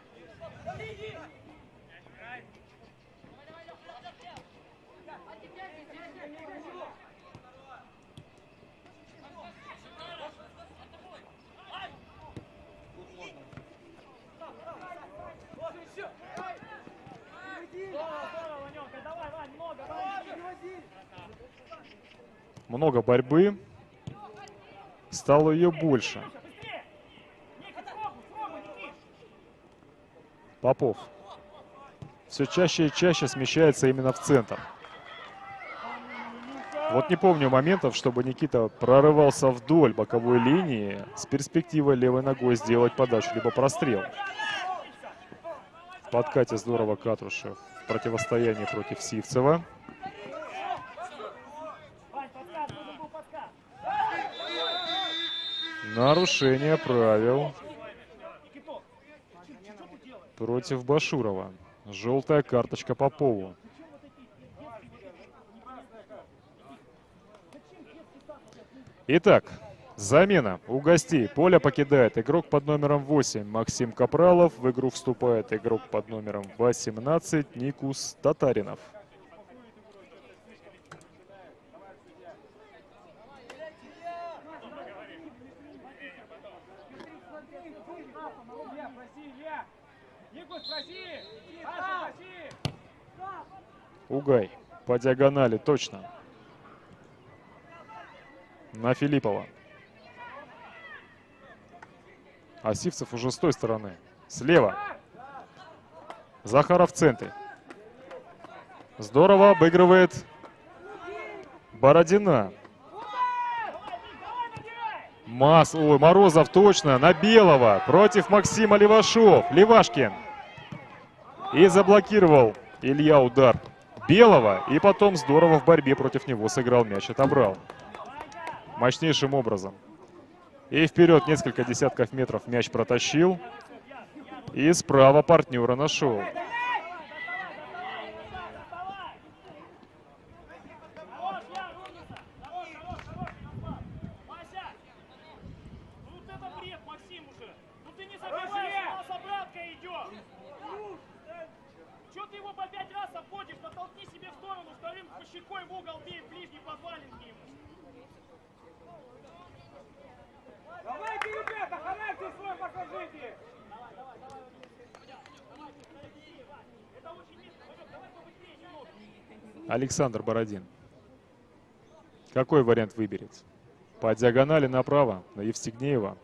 Здорово, Ванёнка, давай, Вань, много, Вань, Много борьбы. Стало ее больше. быстрее! Никит, срок, Никит! Попов все чаще и чаще смещается именно в центр. Вот не помню моментов, чтобы Никита прорывался вдоль боковой линии с перспективой левой ногой сделать подачу, либо прострел. В подкате здорово Катрушев в противостоянии против Сивцева. Вань, подсказ, нужен был подсказ. Нарушение правил Никиток, что ты делаешь? против Башурова. Желтая карточка Попову. Итак, замена у гостей. Поле покидает игрок под номером 8 Максим Капралов. В игру вступает игрок под номером 18 Никус Татаринов. Никус, проси! Паша, проси! Угай по диагонали, точно. На Филиппова. А Сивцев уже с той стороны. Слева. Захаров в центре. Здорово обыгрывает Бородина. Ой, Морозов точно на Белого против Максима Левашов. Левашкин. И заблокировал Илья удар Белого. И потом здорово в борьбе против него сыграл мяч, отобрал. Мощнейшим образом. И вперед несколько десятков метров мяч протащил. И справа партнера нашел. Давайте, ребята, характер свой покажите! Александр Бородин. Какой вариант выберет? По диагонали направо, на Евстигнеева.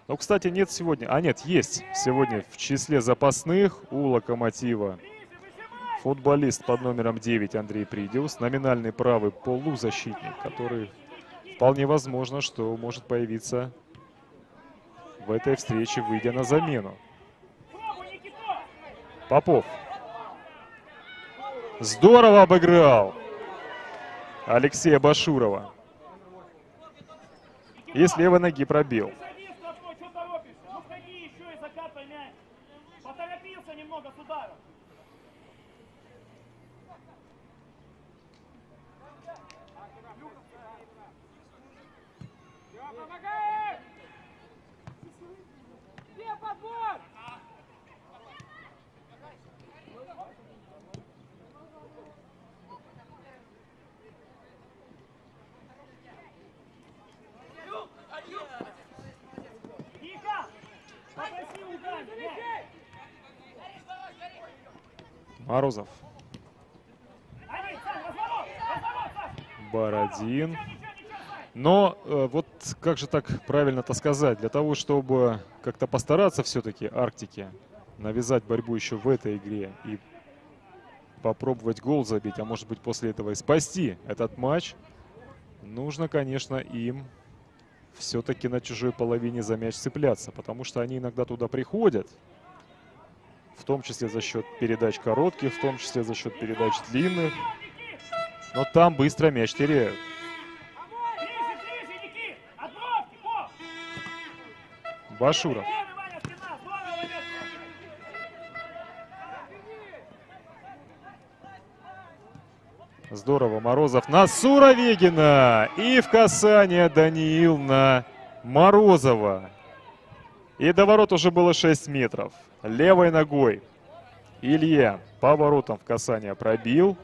Ну, кстати, нет сегодня... А, нет, есть сегодня в числе запасных у «Локомотива» футболист под номером 9 Андрей Придиус. Номинальный правый полузащитник, который вполне возможно, что может появиться в этой встрече, выйдя на замену. Попов. Здорово обыграл Алексея Башурова. И с левой ноги пробил. Поторопился немного с ударом. Помогай! Где подбор? Ника! Попроси удар! Морозов. Бородин. Но вот как же так правильно-то сказать? Для того, чтобы как-то постараться все-таки Арктике навязать борьбу еще в этой игре и попробовать гол забить, а может быть после этого и спасти этот матч, нужно, конечно, им все-таки на чужой половине за мяч цепляться, потому что они иногда туда приходят, в том числе за счет передач коротких, в том числе за счет передач длинных, но там быстро мяч теряют. Башуров. Здорово, Морозов на Суровегина. И в касание Даниил на Морозова. И до ворот уже было 6 метров. Левой ногой Илья по воротам в касание пробил.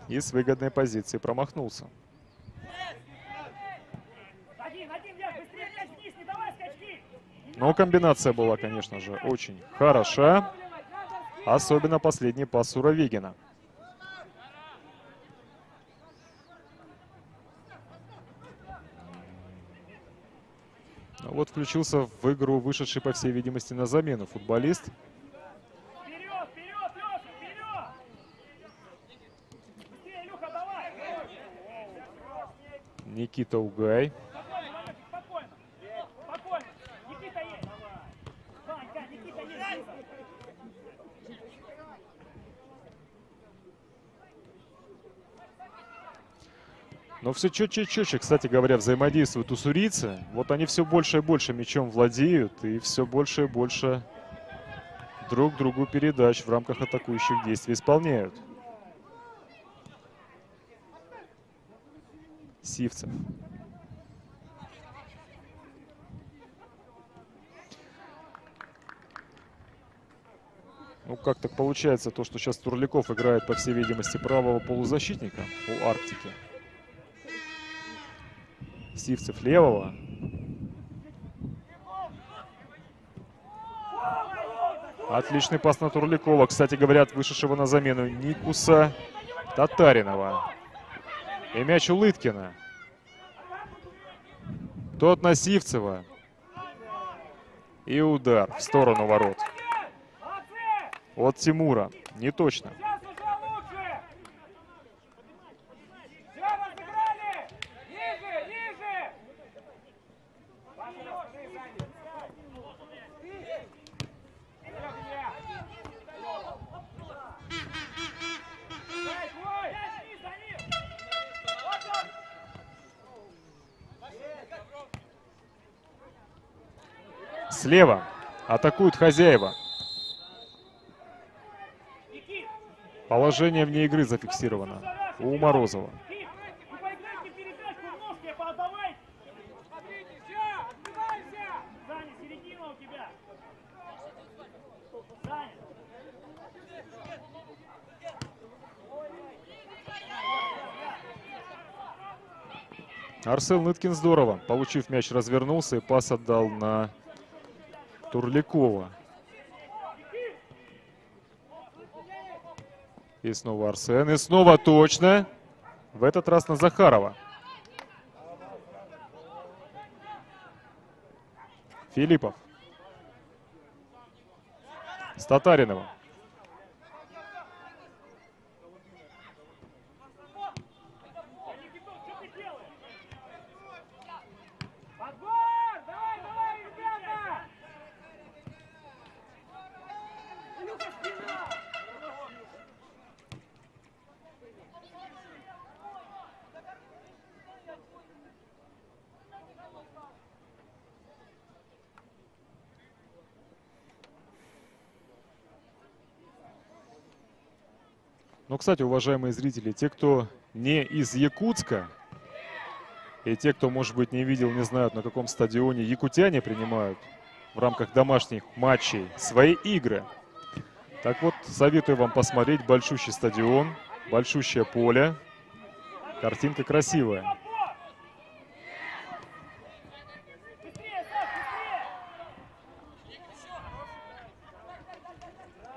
И с выгодной позиции промахнулся. Но комбинация была, конечно же, очень хороша. Особенно последний пас Суровегина. Вот включился в игру вышедший, по всей видимости, на замену футболист. Вперед, вперед, Леша, вперед! Быстрее, Илюха, давай! Никита Угай. Спокойно, спокойно. Никита есть. Ванька, Никита есть. Но все четче и четче, кстати говоря, взаимодействуют уссурийцы. Вот они все больше и больше мячом владеют и все больше и больше друг другу передач в рамках атакующих действий исполняют. Сивцев. Ну, как так получается, то, что сейчас Турляков играет, по всей видимости, правого полузащитника у Арктики. Сивцев левого. Отличный пас на Турлякова. Кстати, говорят, вышедшего на замену Никуса Татаринова. И мяч у Лыткина. Тот на Сивцева. И удар в сторону ворот. От Тимура. Не точно. Сейчас уже лучше! Все, разыграли! Ниже, ниже! Слева атакуют хозяева. Положение вне игры зафиксировано у Морозова. Арсен Ныткин здорово, получив мяч, развернулся и пас отдал на Турлякова. И снова Арсен, и снова точно. В этот раз на Захарова. Филиппов. С Татариновым. Ну, кстати, уважаемые зрители, те, кто не из Якутска, и те, кто, может быть, не видел, не знают, на каком стадионе якутяне принимают в рамках домашних матчей свои игры. Так вот, советую вам посмотреть. Большущий стадион, большущее поле. Картинка красивая.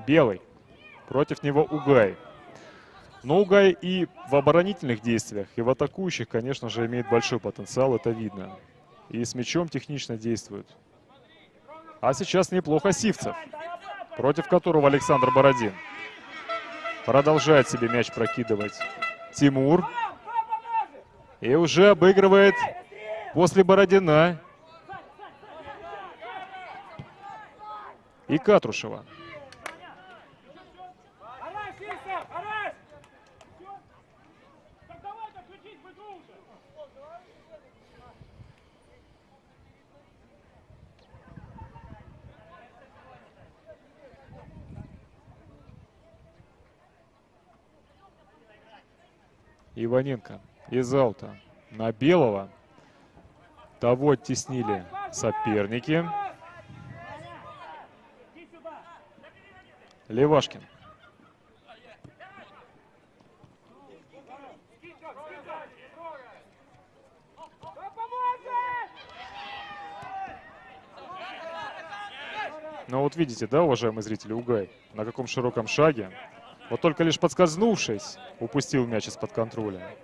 Белый. Против него Угай. Но Угай и в оборонительных действиях, и в атакующих, конечно же, имеет большой потенциал, это видно. И с мячом технично действует. А сейчас неплохо Сивцев, против которого Александр Бородин. Продолжает себе мяч прокидывать Тимур. И уже обыгрывает после Бородина и Катрушева. Иваненко из аута на Белого. Того оттеснили соперники. Левашкин. Ну вот видите, да, уважаемые зрители, Угай на каком широком шаге. Вот только лишь подскользнувшись, упустил мяч из-под контроля.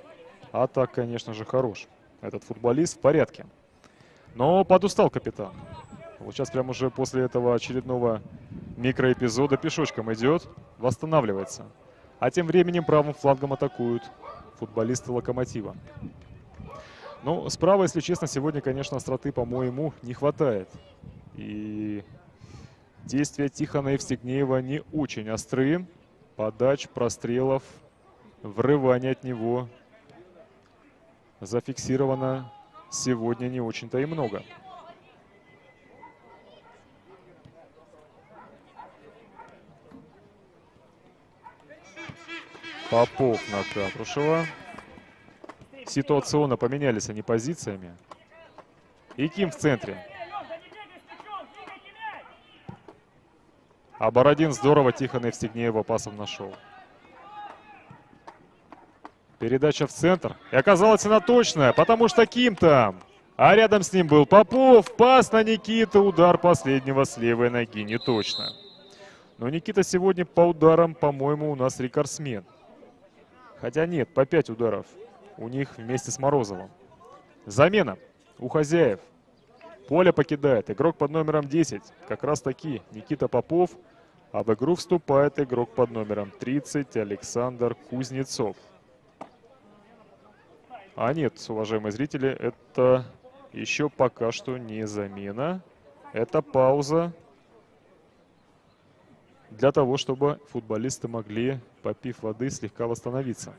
А так, конечно же, хорош. Этот футболист в порядке. Но подустал капитан. Вот сейчас прямо уже после этого очередного микроэпизода пешочком идет, восстанавливается. А тем временем правым флангом атакуют футболисты «Локомотива». Ну, справа, если честно, сегодня, конечно, остроты, по-моему, не хватает. И действия Тихона Евстигнеева не очень остры. Подач, прострелов, врывания от него зафиксировано сегодня не очень-то и много. Попов на Катрушева. Ситуационно поменялись они позициями. И Ким в центре. А Бородин здорово Тихона Евстигнеева пасом нашел. Передача в центр. И оказалась она точная, потому что Ким там. А рядом с ним был Попов. Пас на Никиту. Удар последнего с левой ноги. Не точно. Но Никита сегодня по ударам, по-моему, у нас рекордсмен. Хотя нет, по 5 ударов у них вместе с Морозовым. Замена у хозяев. Поле покидает игрок под номером 10. Как раз таки Никита Попов. А в игру вступает игрок под номером 30 Александр Кузнецов. А нет, уважаемые зрители, это еще пока что не замена. Это пауза для того, чтобы футболисты могли, попив воды, слегка восстановиться.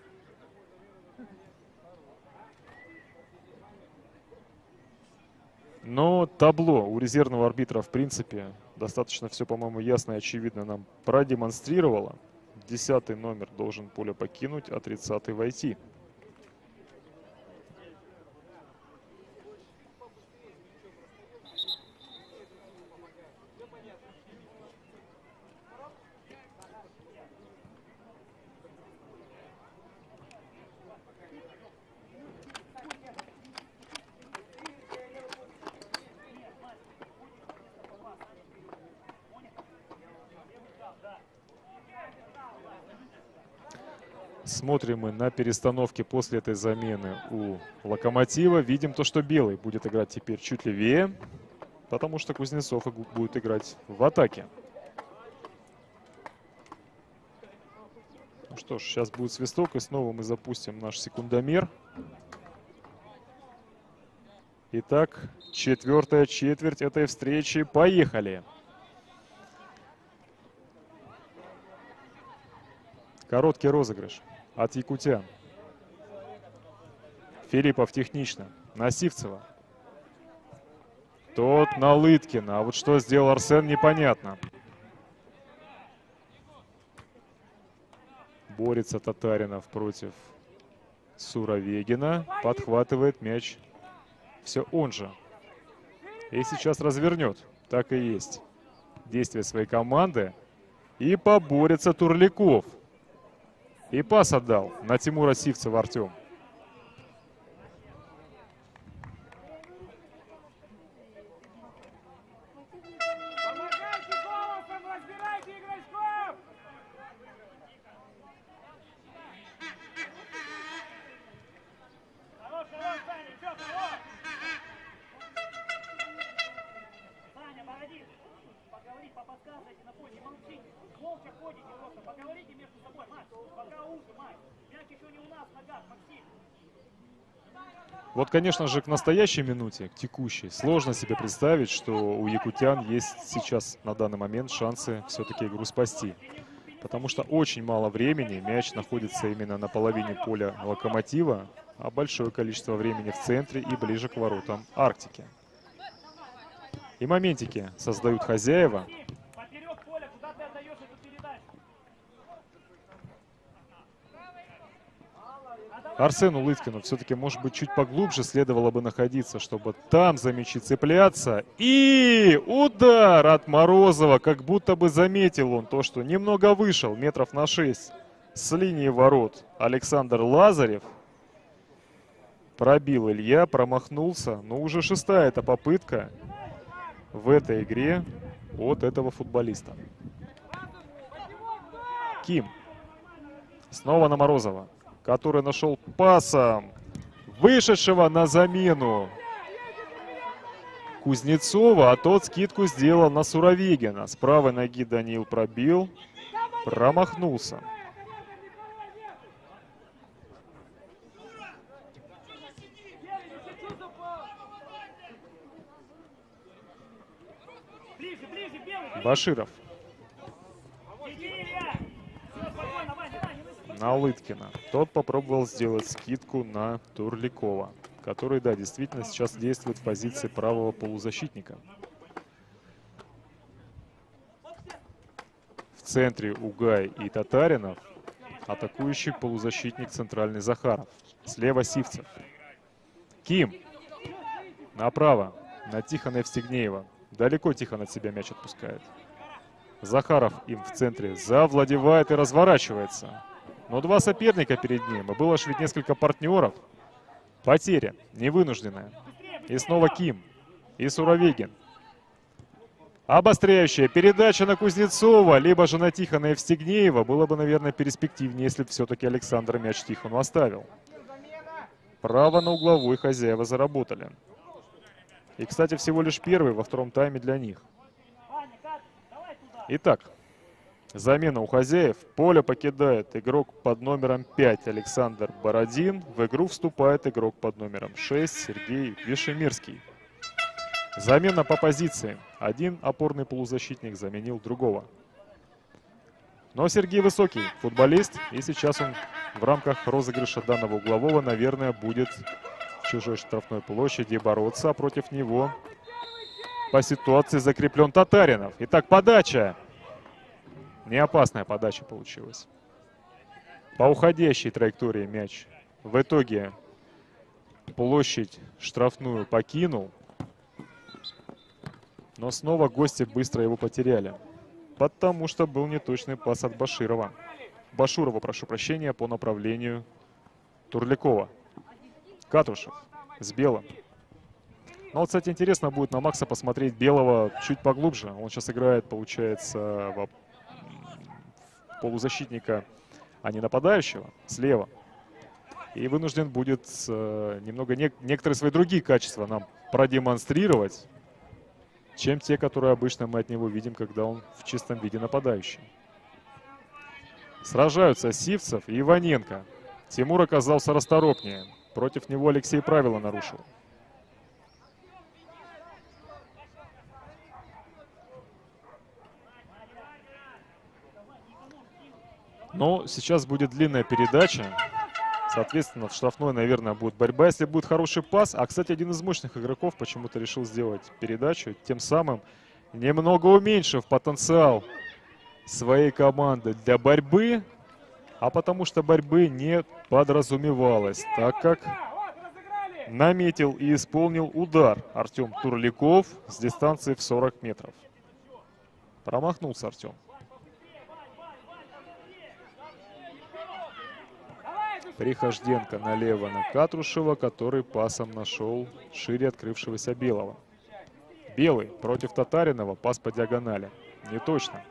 Но табло у резервного арбитра, в принципе, достаточно все, по-моему, ясно и очевидно нам продемонстрировало. 10-й номер должен поле покинуть, а 30-й войти. Смотрим мы на перестановке после этой замены у Локомотива. Видим то, что Белый будет играть теперь чуть левее, потому что Кузнецов будет играть в атаке. Ну что ж, сейчас будет свисток, и снова мы запустим наш секундомер. Итак, 4-я четверть этой встречи. Поехали! Короткий розыгрыш от якутян. Филиппов технично. На Сивцева. Тот на Лыткина. А вот что сделал Арсен, непонятно. Борется Татаринов против Суровегина. Подхватывает мяч. Все он же. И сейчас развернет. Так и есть. Действия своей команды. И поборется Турляков. И пас отдал на Тимура Сивцева Артем. Помогайте голосом, разбирайте игроков! Хорош, Саня, все, хорош! Саня, Бородин, поговорить, поподсказывайте на поле, не молчите. Молча ходите просто, поговорите между собой, Макс, пока уши, Макс. Мяч еще не у нас в ногах, Максим. Вот, конечно же, к настоящей минуте, к текущей, сложно себе представить, что у якутян есть сейчас на данный момент шансы все-таки игру спасти. Потому что очень мало времени, мяч находится именно на половине поля Локомотива, а большое количество времени в центре и ближе к воротам Арктики. И моментики создают хозяева. Поперек поля, куда ты отдаешь эту передачу? Отдавай Арсену Лыткину все-таки, может быть, чуть поглубже следовало бы находиться, чтобы там за мячи цепляться. И удар от Морозова, как будто бы заметил он то, что немного вышел, метров на 6 с линии ворот. Александр Лазарев пробил Илья, промахнулся. Но уже 6-я эта попытка в этой игре от этого футболиста. Ким. Снова на Морозова, который нашел пасом вышедшего на замену Кузнецова, а тот скидку сделал на Суровигина. С правой ноги Даниил пробил, промахнулся. Баширов. На Лыткина. Тот попробовал сделать скидку на Турлякова, который, да, действительно сейчас действует в позиции правого полузащитника. В центре Угай и Татаринов, атакующий полузащитник центральный Захаров. Слева Сивцев. Ким. Направо на Тихона Евстигнеева. Далеко Тихон от себя мяч отпускает. Захаров им в центре завладевает и разворачивается. Но два соперника перед ним. И было аж ведь несколько партнеров. Потеря невынужденная. И снова Ким. И Суровигин. Обостряющая передача на Кузнецова, либо же на Тихона Евстигнеева. Было бы, наверное, перспективнее, если бы все-таки Александр мяч Тихону оставил. Право на угловой хозяева заработали. И, кстати, всего лишь первый во втором тайме для них. Итак, замена у хозяев. Поле покидает игрок под номером 5 Александр Бородин. В игру вступает игрок под номером 6 Сергей Вишемирский. Замена по позиции. Один опорный полузащитник заменил другого. Но Сергей высокий футболист. И сейчас он в рамках розыгрыша данного углового, наверное, будет в чужой штрафной площади бороться. Против него по ситуации закреплен Татаринов. Итак, подача. Не опасная подача получилась. По уходящей траектории мяч в итоге площадь штрафную покинул. Но снова гости быстро его потеряли. Потому что был неточный пас от Баширова. Башурова, прошу прощения, по направлению Турлякова. Катушев с Белым. Но вот, кстати, интересно будет на Макса посмотреть Белого чуть поглубже. Он сейчас играет, получается, в полузащитника, а не нападающего, слева. И вынужден будет немного некоторые свои другие качества нам продемонстрировать, чем те, которые обычно мы от него видим, когда он в чистом виде нападающий. Сражаются Сивцев и Иваненко. Тимур оказался расторопнее. Против него Алексей правила нарушил. Но сейчас будет длинная передача. Соответственно, в штрафной, наверное, будет борьба. Если будет хороший пас. А, кстати, один из мощных игроков почему-то решил сделать передачу. Тем самым немного уменьшив потенциал своей команды для борьбы. А потому что борьбы не подразумевалось. Так как наметил и исполнил удар Артем Турляков с дистанции в 40 метров. Промахнулся Артем. Прихожденко налево на Катрушева, который пасом нашел шире открывшегося Белого. Белый против Татаринова, пас по диагонали. Не точно.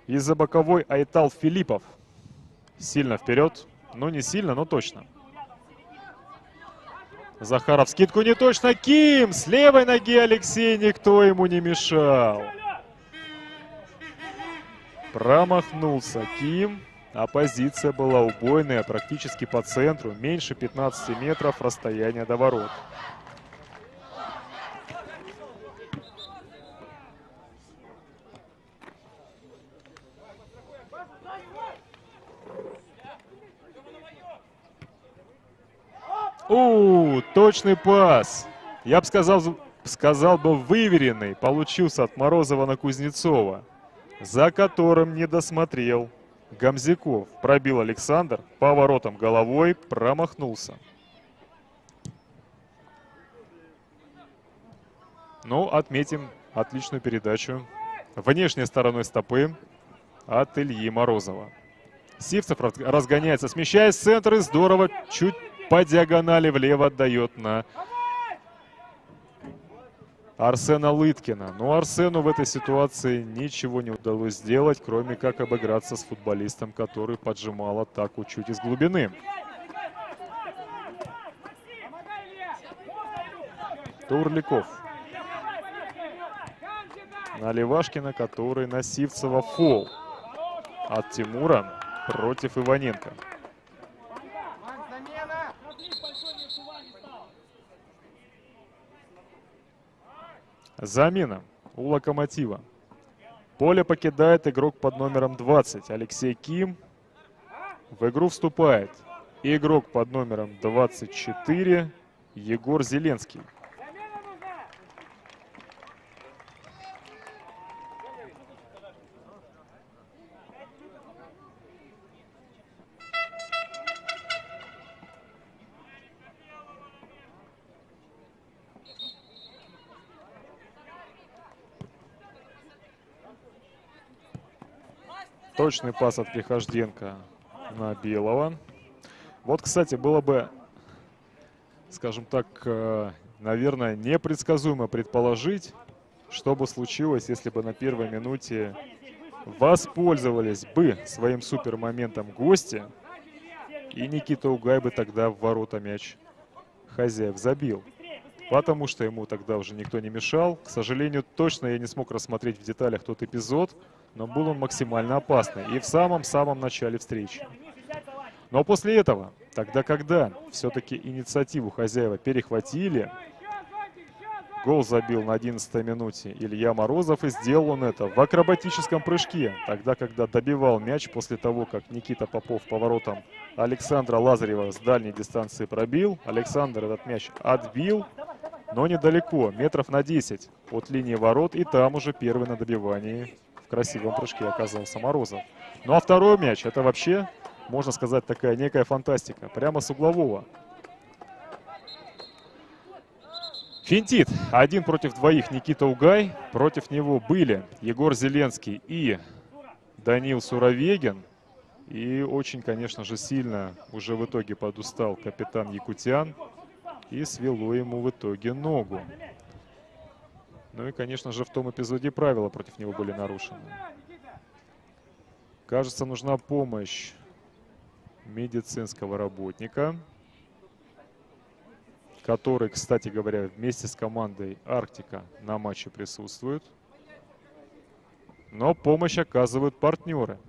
Из-за боковой Айтал Филиппов. Сильно вперед. Ну, не сильно, но точно. Захаров скидку не точно. Ким с левой ноги Алексей. Никто ему не мешал. Промахнулся Ким. А позиция была убойная. Практически по центру. Меньше 15 метров расстояния до ворот. Точный пас. Я бы сказал бы выверенный. Получился от Морозова на Кузнецова, за которым не досмотрел Гамзиков. Пробил Александр, поворотом головой промахнулся. Ну, отметим отличную передачу внешней стороной стопы от Ильи Морозова. Сивцев разгоняется, смещаясь в центр и здорово чуть по диагонали влево отдает на Арсена Лыткина. Но Арсену в этой ситуации ничего не удалось сделать, кроме как обыграться с футболистом, который поджимал атаку чуть из глубины. Турликов на Левашкина, который на Сивцева фол от Тимура против Иваненко. Замена у Локомотива. Поле покидает игрок под номером 20 Алексей Ким. В игру вступает игрок под номером 24 Егор Зеленский. Точный пас от Прихожденко на Белого. Вот, кстати, было бы, скажем так, наверное, непредсказуемо предположить, что бы случилось, если бы на первой минуте воспользовались бы своим супермоментом гости, и Никита Угай бы тогда в ворота мяч хозяев забил. Потому что ему тогда уже никто не мешал. К сожалению, точно я не смог рассмотреть в деталях тот эпизод, но был он максимально опасный и в самом-самом начале встречи. Но после этого, тогда когда все-таки инициативу хозяева перехватили, гол забил на 11-й минуте Илья Морозов, и сделал он это в акробатическом прыжке, тогда когда добивал мяч после того, как Никита Попов поворотом Александра Лазарева с дальней дистанции пробил. Александр этот мяч отбил, но недалеко, метров на 10 от линии ворот, и там уже первый на добивании в красивом прыжке оказался Морозов. Ну а второй мяч — это вообще, можно сказать, такая некая фантастика, прямо с углового. Финтит. 1 против 2 Никита Угай. Против него были Егор Зеленский и Данил Суровегин. И очень, конечно же, сильно уже в итоге подустал капитан Якутян. И свело ему в итоге ногу. Ну и, конечно же, в том эпизоде правила против него были нарушены. Кажется, нужна помощь медицинского работника, который, кстати говоря, вместе с командой «Арктика» на матче присутствует. Но помощь оказывают партнеры.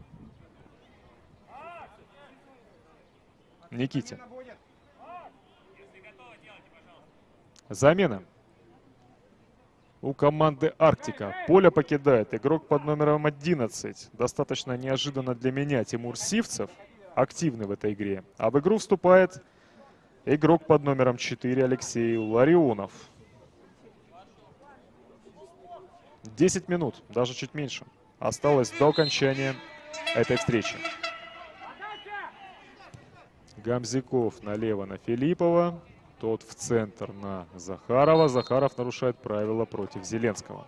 Никитин. Замена у команды «Арктика». Поле покидает игрок под номером 11. Достаточно неожиданно для меня Тимур Сивцев, активный в этой игре. А в игру вступает игрок под номером 4 Алексей Ларионов. 10 минут, даже чуть меньше, осталось до окончания этой встречи. Гамзиков налево на Филиппова. Тот в центр на Захарова. Захаров нарушает правила против Зеленского.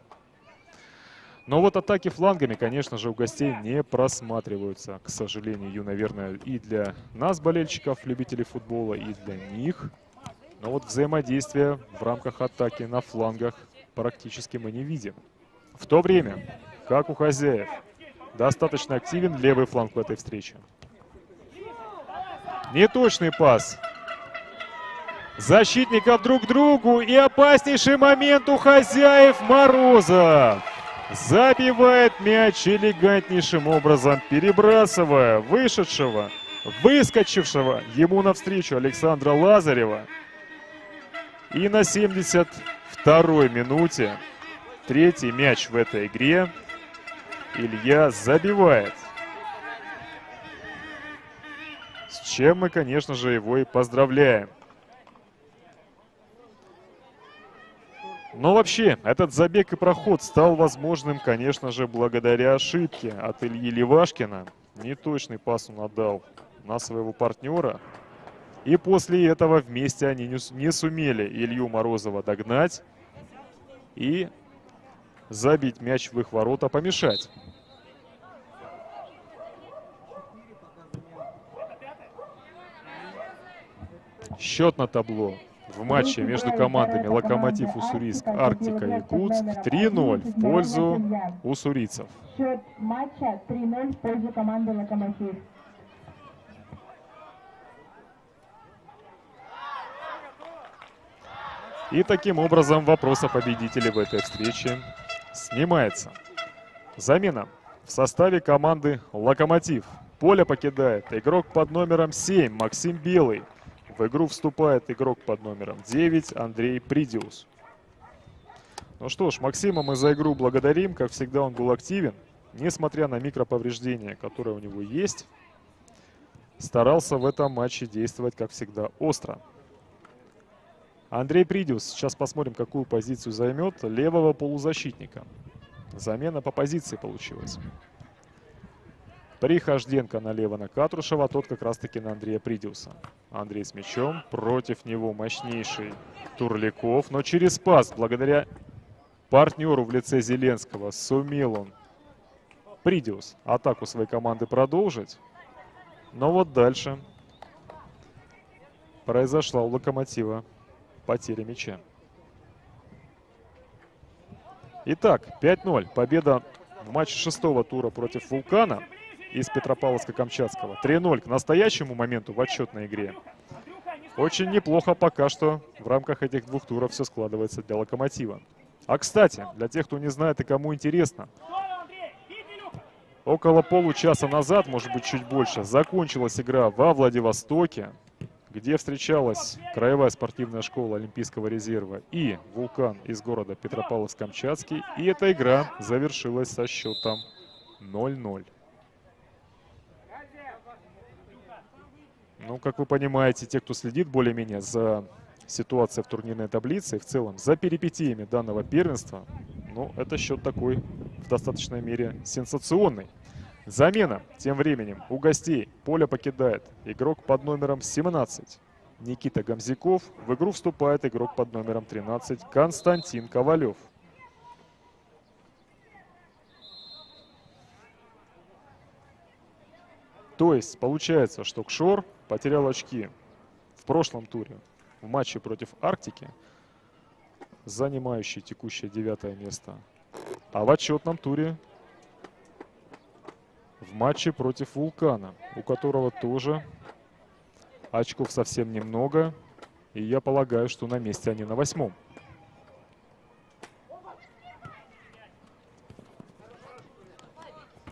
Но вот атаки флангами, конечно же, у гостей не просматриваются. К сожалению, наверное, и для нас, болельщиков, любителей футбола, и для них. Но вот взаимодействия в рамках атаки на флангах практически мы не видим. В то время, как у хозяев, достаточно активен левый фланг в этой встрече. Неточный пас защитников друг к другу, и опаснейший момент у хозяев. Морозов забивает мяч элегантнейшим образом, перебрасывая вышедшего, выскочившего ему навстречу Александра Лазарева. И на 72-й минуте, третий мяч в этой игре, Илья забивает. С чем мы, конечно же, его и поздравляем. Но вообще, этот забег и проход стал возможным, конечно же, благодаря ошибке от Ильи Левашкина. Неточный пас он отдал на своего партнера. И после этого вместе они не сумели Илью Морозова догнать и забить мяч в их ворота, помешать. Счет на табло в матче между командами «Локомотив Уссурийск», «Арктика» и «Якутск» 3-0 в пользу уссурийцев. Счет матча 3-0 в пользу команды «Локомотив». И таким образом вопрос о победителе в этой встрече снимается. Замена в составе команды «Локомотив». Поле покидает игрок под номером 7 Максим Белый. В игру вступает игрок под номером 9 Андрей Придиус. Ну что ж, Максима мы за игру благодарим. Как всегда, он был активен. Несмотря на микроповреждения, которые у него есть, старался в этом матче действовать, как всегда, остро. Андрей Придиус, сейчас посмотрим, какую позицию займет, левого полузащитника. Замена по позиции получилась. Прихожденко налево на Катрушева, тот как раз-таки на Андрея Придиуса. Андрей с мячом, против него мощнейший Турляков, но через пас, благодаря партнеру в лице Зеленского, сумел он, Придиус, атаку своей команды продолжить. Но вот дальше произошла у «Локомотива» потеря мяча. Итак, 5-0. Победа в матче 6-го тура против «Вулкана» из Петропавловска-Камчатского. 3-0 к настоящему моменту в отчетной игре. Очень неплохо пока что в рамках этих двух туров все складывается для «Локомотива». А кстати, для тех, кто не знает и кому интересно, около получаса назад, может быть чуть больше, закончилась игра во Владивостоке, где встречалась Краевая спортивная школа Олимпийского резерва и «Вулкан» из города Петропавловск-Камчатский. И эта игра завершилась со счетом 0-0. Ну, как вы понимаете, те, кто следит более-менее за ситуацией в турнирной таблице и в целом за перипетиями данного первенства, ну, это счет такой в достаточной мере сенсационный. Замена тем временем у гостей. Поле покидает игрок под номером 17 Никита Гамзяков. В игру вступает игрок под номером 13 Константин Ковалев. То есть получается, что Кшор потерял очки в прошлом туре в матче против Арктики, занимающий текущее 9-е место. А в отчетном туре в матче против «Вулкана», у которого тоже очков совсем немного. И я полагаю, что на месте они на 8-м.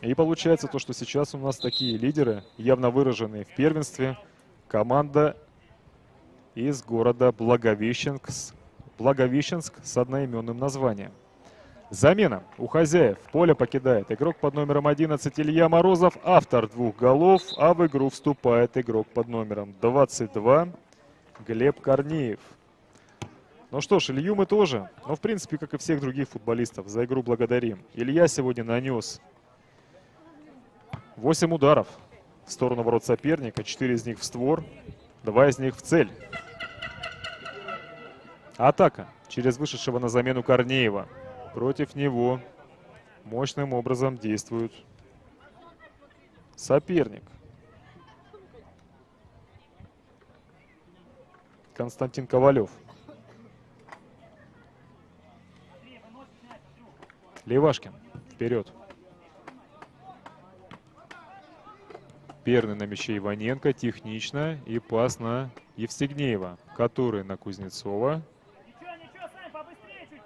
И получается то, что сейчас у нас такие лидеры, явно выраженные в первенстве. Команда из города Благовещенск с одноименным названием. Замена у хозяев. Поле покидает игрок под номером 11 Илья Морозов, автор 2 голов, а в игру вступает игрок под номером 22 Глеб Корнеев. Ну что ж, Илью мы тоже, но в принципе, как и всех других футболистов, за игру благодарим. Илья сегодня нанес 8 ударов в сторону ворот соперника, 4 из них в створ, 2 из них в цель. Атака через вышедшего на замену Корнеева. Против него мощным образом действует соперник. Константин Ковалев. Левашкин. Вперед. Перный на мяче Иваненко. Технично. И пас на Евстигнеева, который на Кузнецова. Ничего, Сань, побыстрее чуть.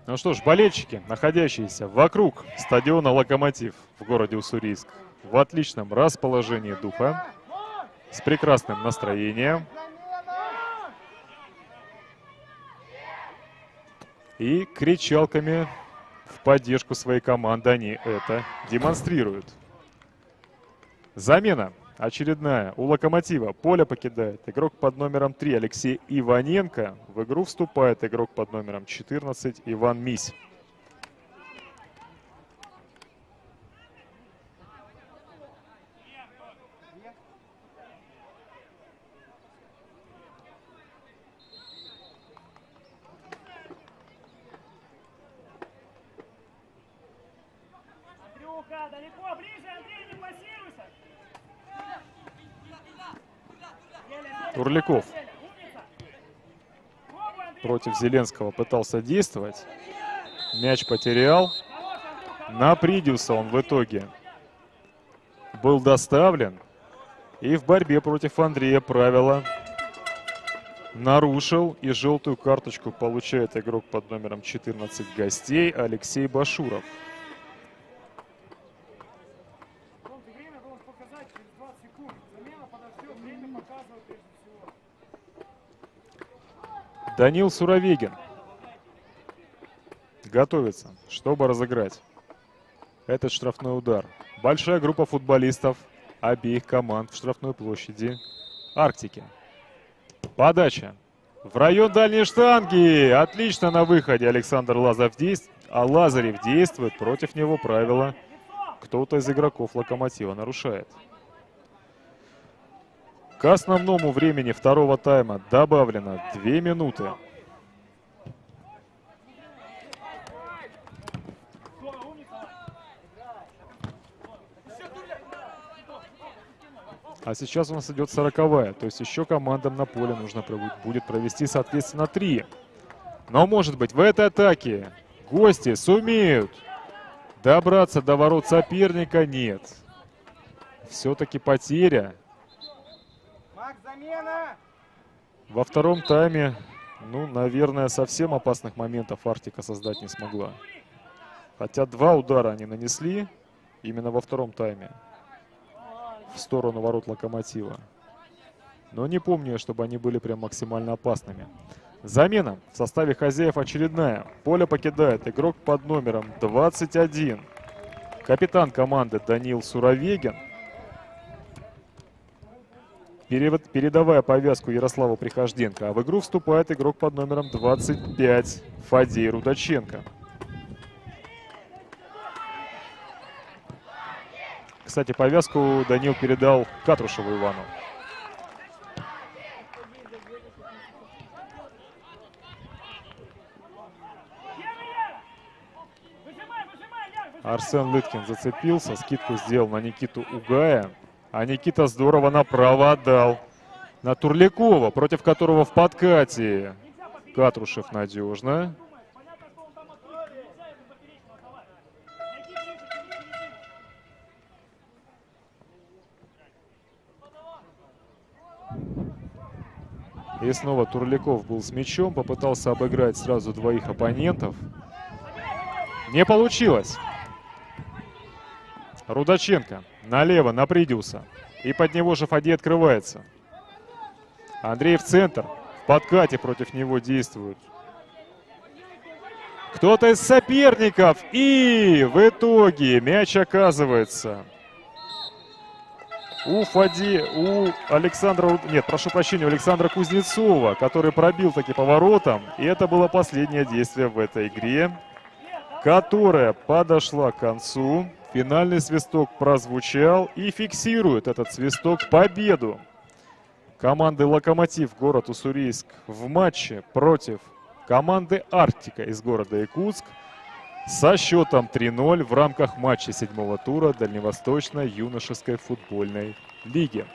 Ну что ж, болельщики, находящиеся вокруг стадиона «Локомотив» в городе Уссурийск, в отличном расположении духа, с прекрасным настроением. И кричалками в поддержку своей команды они это демонстрируют. Замена очередная у «Локомотива». Поле покидает игрок под номером 3 Алексей Иваненко. В игру вступает игрок под номером 14 Иван Мись. Андрюха, далеко, ближе, Андрей, не пассируйся. Турляков против Зеленского пытался действовать. Мяч потерял. На Придиуса он в итоге был доставлен. И в борьбе против Андрея правила нарушил. И желтую карточку получает игрок под номером 14 гостей Алексей Башуров. Время должен показать через 20 секунд. Замена подождет, время показывает прежде всего. Данил Суровегин готовится, чтобы разыграть этот штрафной удар. Большая группа футболистов обеих команд в штрафной площади Арктики. Подача в район дальней штанги. Отлично на выходе Александр Лазарев действует. Против него правила кто-то из игроков «Локомотива» нарушает. К основному времени второго тайма добавлено 2 минуты. А сейчас у нас идет 40-я. То есть еще командам на поле нужно будет провести, соответственно, 3. Но, может быть, в этой атаке гости сумеют добраться до ворот соперника? Нет. Все-таки потеря. Во втором тайме, ну, наверное, совсем опасных моментов Арктика создать не смогла. Хотя 2 удара они нанесли именно во втором тайме в сторону ворот Локомотива. Но не помню, чтобы они были прям максимально опасными. Замена в составе хозяев очередная. Поле покидает игрок под номером 21. Капитан команды Данил Суровегин. Передавая повязку Ярославу Прихожденко. А в игру вступает игрок под номером 25 Фадей Рудаченко. Кстати, повязку Данил передал Катрушеву Ивану. Арсен Лыткин зацепился, скидку сделал на Никиту Угая. А Никита здорово направо отдал на Турлякова, против которого в подкате Катрушев надежно. И снова Турляков был с мячом, попытался обыграть сразу 2 оппонентов. Не получилось. Рудаченко налево на Придиуса. И под него же Фадей открывается. Андрей в центр. В подкате против него действует кто-то из соперников. И в итоге мяч оказывается у Александра, нет, прошу прощения, у Александра Кузнецова, который пробил таки поворотом. И это было последнее действие в этой игре, которая подошла к концу. Финальный свисток прозвучал и фиксирует этот свисток победу команды «Локомотив» город Уссурийск в матче против команды «Арктика» из города Якутск со счетом 3-0 в рамках матча 7-го тура Дальневосточной юношеской футбольной лиги.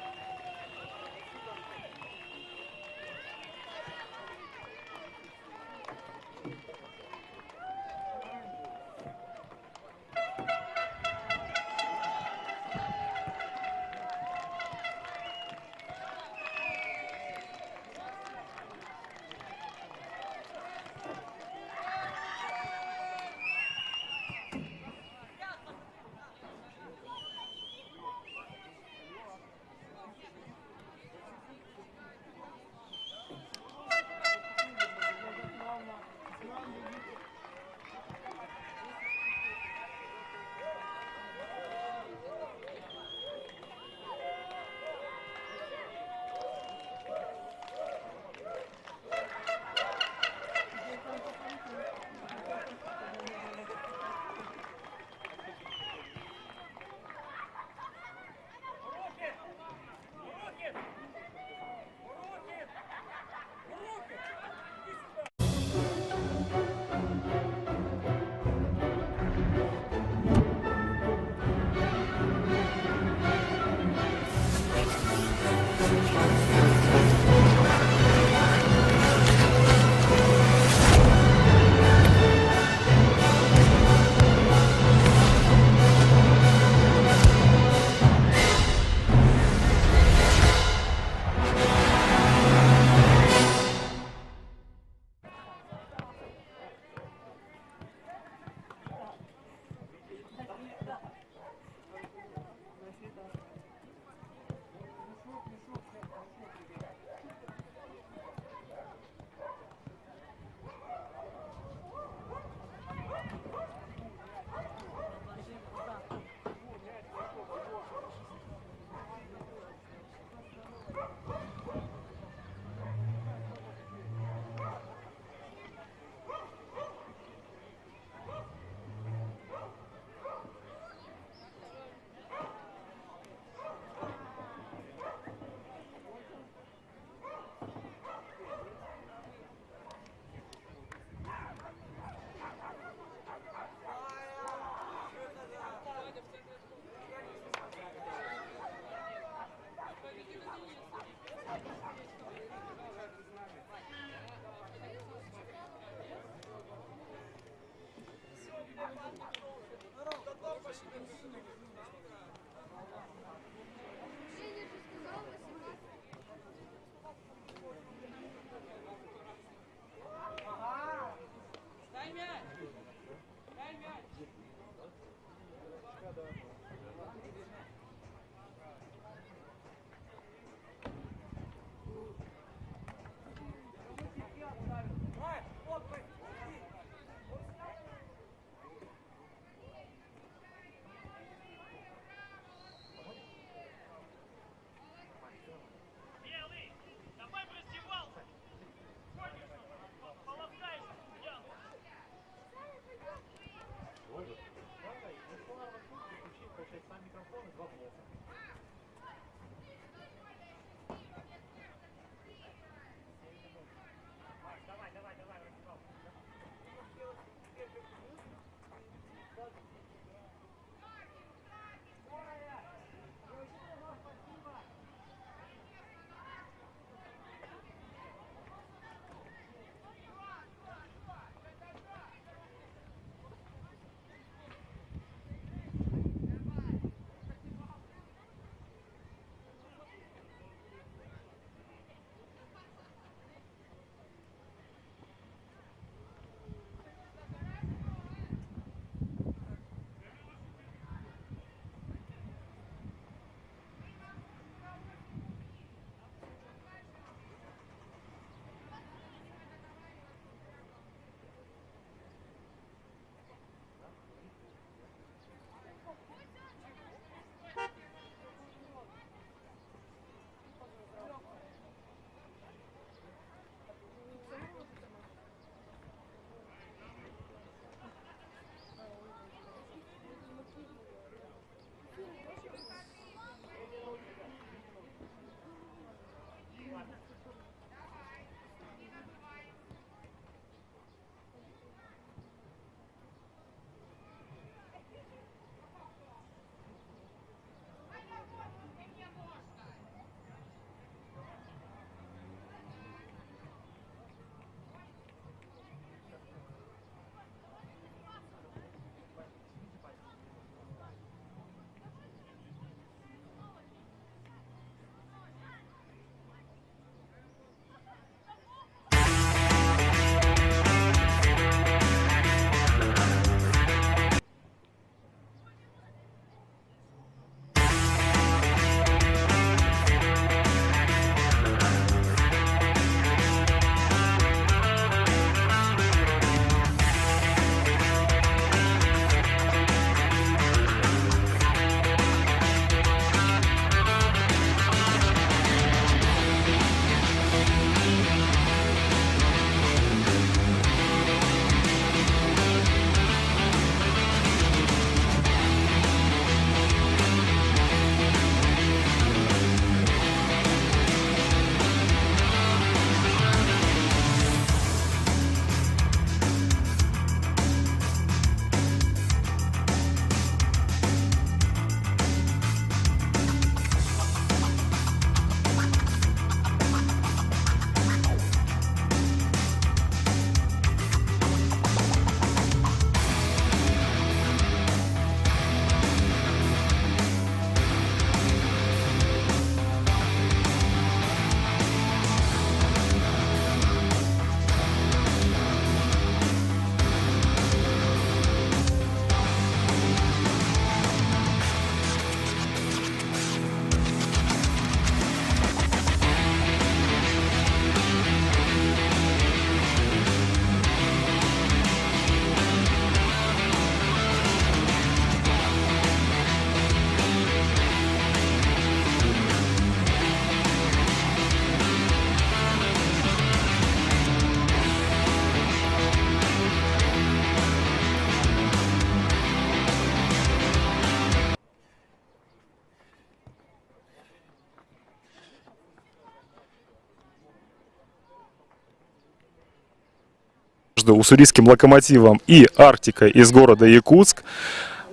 между уссурийским «Локомотивом» и «Арктикой» из города Якутск.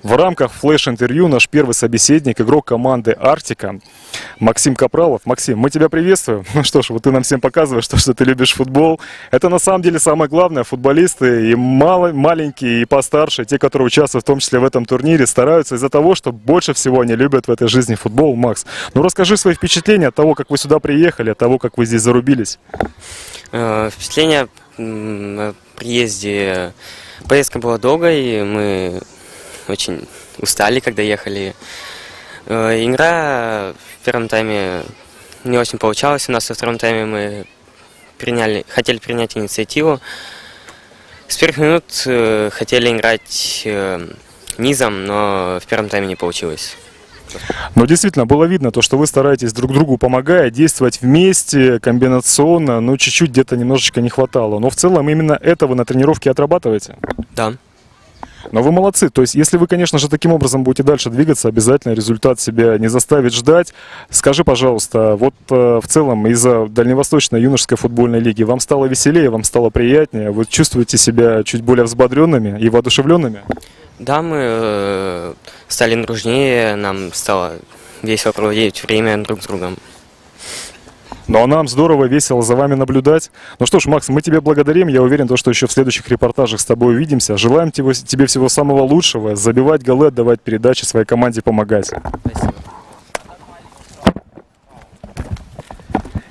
В рамках флеш-интервью наш первый собеседник, игрок команды «Арктика» Максим Капралов. Максим, мы тебя приветствуем. Ну что ж, вот ты нам всем показываешь, что ты любишь футбол. Это на самом деле самое главное. Футболисты и маленькие, и постарше, те, которые участвуют в том числе в этом турнире, стараются из-за того, что больше всего они любят в этой жизни футбол. Макс, ну расскажи свои впечатления от того, как вы сюда приехали, от того, как вы здесь зарубились. Впечатление о приезде. Поездка была долгой, мы очень устали, когда ехали. Игра в первом тайме не очень получалась. У нас во втором тайме мы хотели принять инициативу. С первых минут хотели играть низом, но в первом тайме не получилось. Но действительно было видно то, что вы стараетесь друг другу помогая, действовать вместе, комбинационно, но чуть-чуть где-то немножечко не хватало. Но в целом именно это вы на тренировке отрабатываете? Да. Но вы молодцы. То есть, если вы, конечно же, таким образом будете дальше двигаться, обязательно результат себя не заставит ждать. Скажи, пожалуйста, вот в целом из-за Дальневосточной юношеской футбольной лиги вам стало веселее, вам стало приятнее? Вы чувствуете себя чуть более взбодренными и воодушевленными? Да, мы стали дружнее, нам стало весело проводить время друг с другом. Ну а нам здорово, весело за вами наблюдать. Ну что ж, Макс, мы тебе благодарим. Я уверен, что еще в следующих репортажах с тобой увидимся. Желаем тебе всего самого лучшего. Забивать голы, отдавать передачи, своей команде помогать. Спасибо.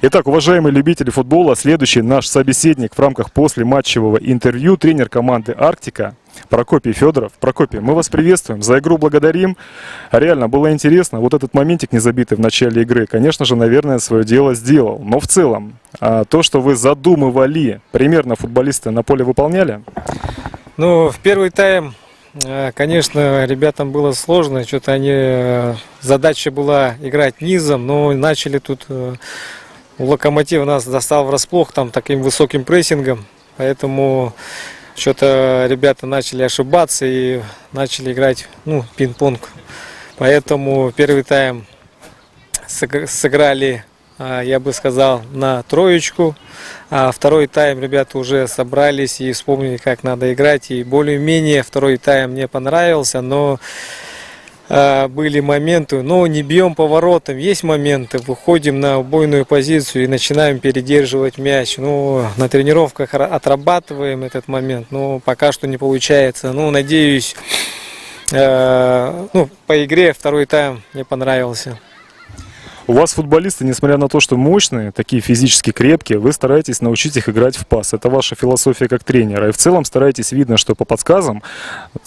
Итак, уважаемые любители футбола, следующий наш собеседник в рамках послематчевого интервью, тренер команды «Арктика» Прокопий Федоров. Прокопий, мы вас приветствуем, за игру благодарим. Реально было интересно. Вот этот моментик незабитый в начале игры, конечно же, наверное, свое дело сделал. Но в целом, то, что вы задумывали, примерно футболисты на поле выполняли? Ну, в первый тайм, конечно, ребятам было сложно. Что-то задача была играть низом, но начали тут... Локомотив нас достал врасплох там таким высоким прессингом, поэтому что-то ребята начали ошибаться и начали играть, пинг-понг. Поэтому первый тайм сыграли, я бы сказал, на троечку, а второй тайм ребята уже собрались и вспомнили, как надо играть, и более-менее второй тайм мне понравился, но были моменты, но не бьем по воротам, есть моменты, выходим на убойную позицию и начинаем передерживать мяч. Ну, на тренировках отрабатываем этот момент, но пока что не получается. Ну, надеюсь, по игре второй тайм мне понравился. У вас футболисты, несмотря на то, что мощные, такие физически крепкие, вы стараетесь научить их играть в пас. Это ваша философия как тренера. И в целом стараетесь, видно, что по подсказам,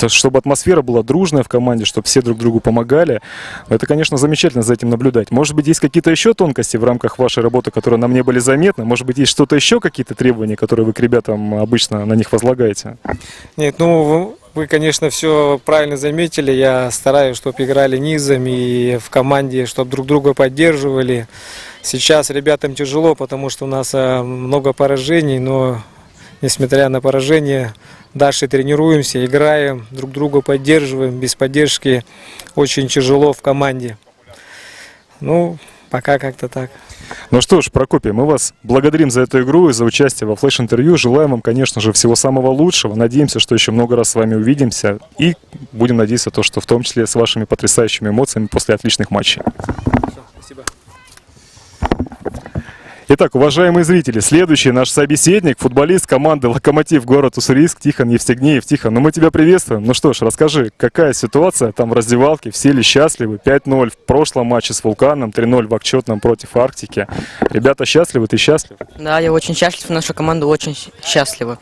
чтобы атмосфера была дружная в команде, чтобы все друг другу помогали. Это, конечно, замечательно за этим наблюдать. Может быть, есть какие-то еще тонкости в рамках вашей работы, которые нам не были заметны? Может быть, есть что-то еще, какие-то требования, которые вы к ребятам обычно на них возлагаете? Нет, вы, конечно, все правильно заметили. Я стараюсь, чтобы играли низом и в команде, чтобы друг друга поддерживали. Сейчас ребятам тяжело, потому что у нас много поражений, но несмотря на поражение, дальше тренируемся, играем, друг друга поддерживаем. Без поддержки очень тяжело в команде. Пока как-то так. Ну что ж, Прокопий, мы вас благодарим за эту игру и за участие во флеш-интервью. Желаем вам, конечно же, всего самого лучшего. Надеемся, что еще много раз с вами увидимся. И будем надеяться, что в том числе с вашими потрясающими эмоциями после отличных матчей. Спасибо. Итак, уважаемые зрители, следующий наш собеседник, футболист команды «Локомотив» город Уссурийск, Тихон Евстигнеев. Тихон, мы тебя приветствуем. Ну что ж, расскажи, какая ситуация там в раздевалке, все ли счастливы? 5-0 в прошлом матче с «Вулканом», 3-0 в отчетном против «Арктики». Ребята счастливы, ты счастлив? Да, я очень счастлив, наша команда очень счастлива.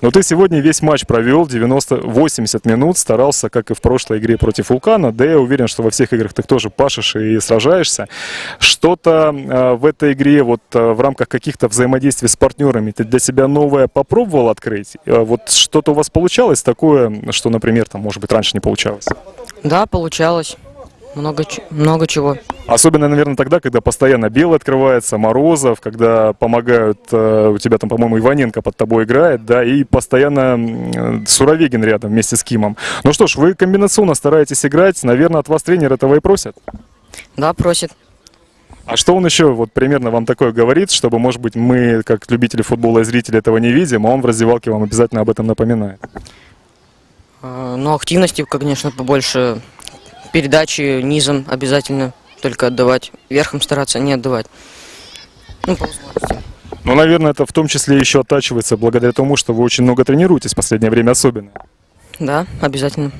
Но ты сегодня весь матч провел, 80 минут, старался, как и в прошлой игре против «Вулкана». Да я уверен, что во всех играх ты тоже пашешь и сражаешься. Что-то в этой игре, в рамках каких-то взаимодействий с партнерами ты для себя новое попробовал открыть? Вот что-то у вас получалось такое, что, например, может быть, раньше не получалось? Да, получалось. Много чего. Особенно, наверное, тогда, когда постоянно Белый открывается, Морозов, когда помогают, у тебя там, по-моему, Иваненко под тобой играет, да, и постоянно Суровегин рядом вместе с Кимом. Ну что ж, вы комбинационно стараетесь играть, наверное, от вас тренер этого и просит? Да, просит. А что он еще вот примерно вам такое говорит, чтобы, может быть, мы, как любители футбола и зрители, этого не видим, а он в раздевалке вам обязательно об этом напоминает? Ну, активности, конечно, побольше. Передачи низом обязательно только отдавать. Верхом стараться не отдавать. Ну, по возможности. Ну, наверное, это в том числе еще оттачивается благодаря тому, что вы очень много тренируетесь в последнее время особенно. Да, обязательно.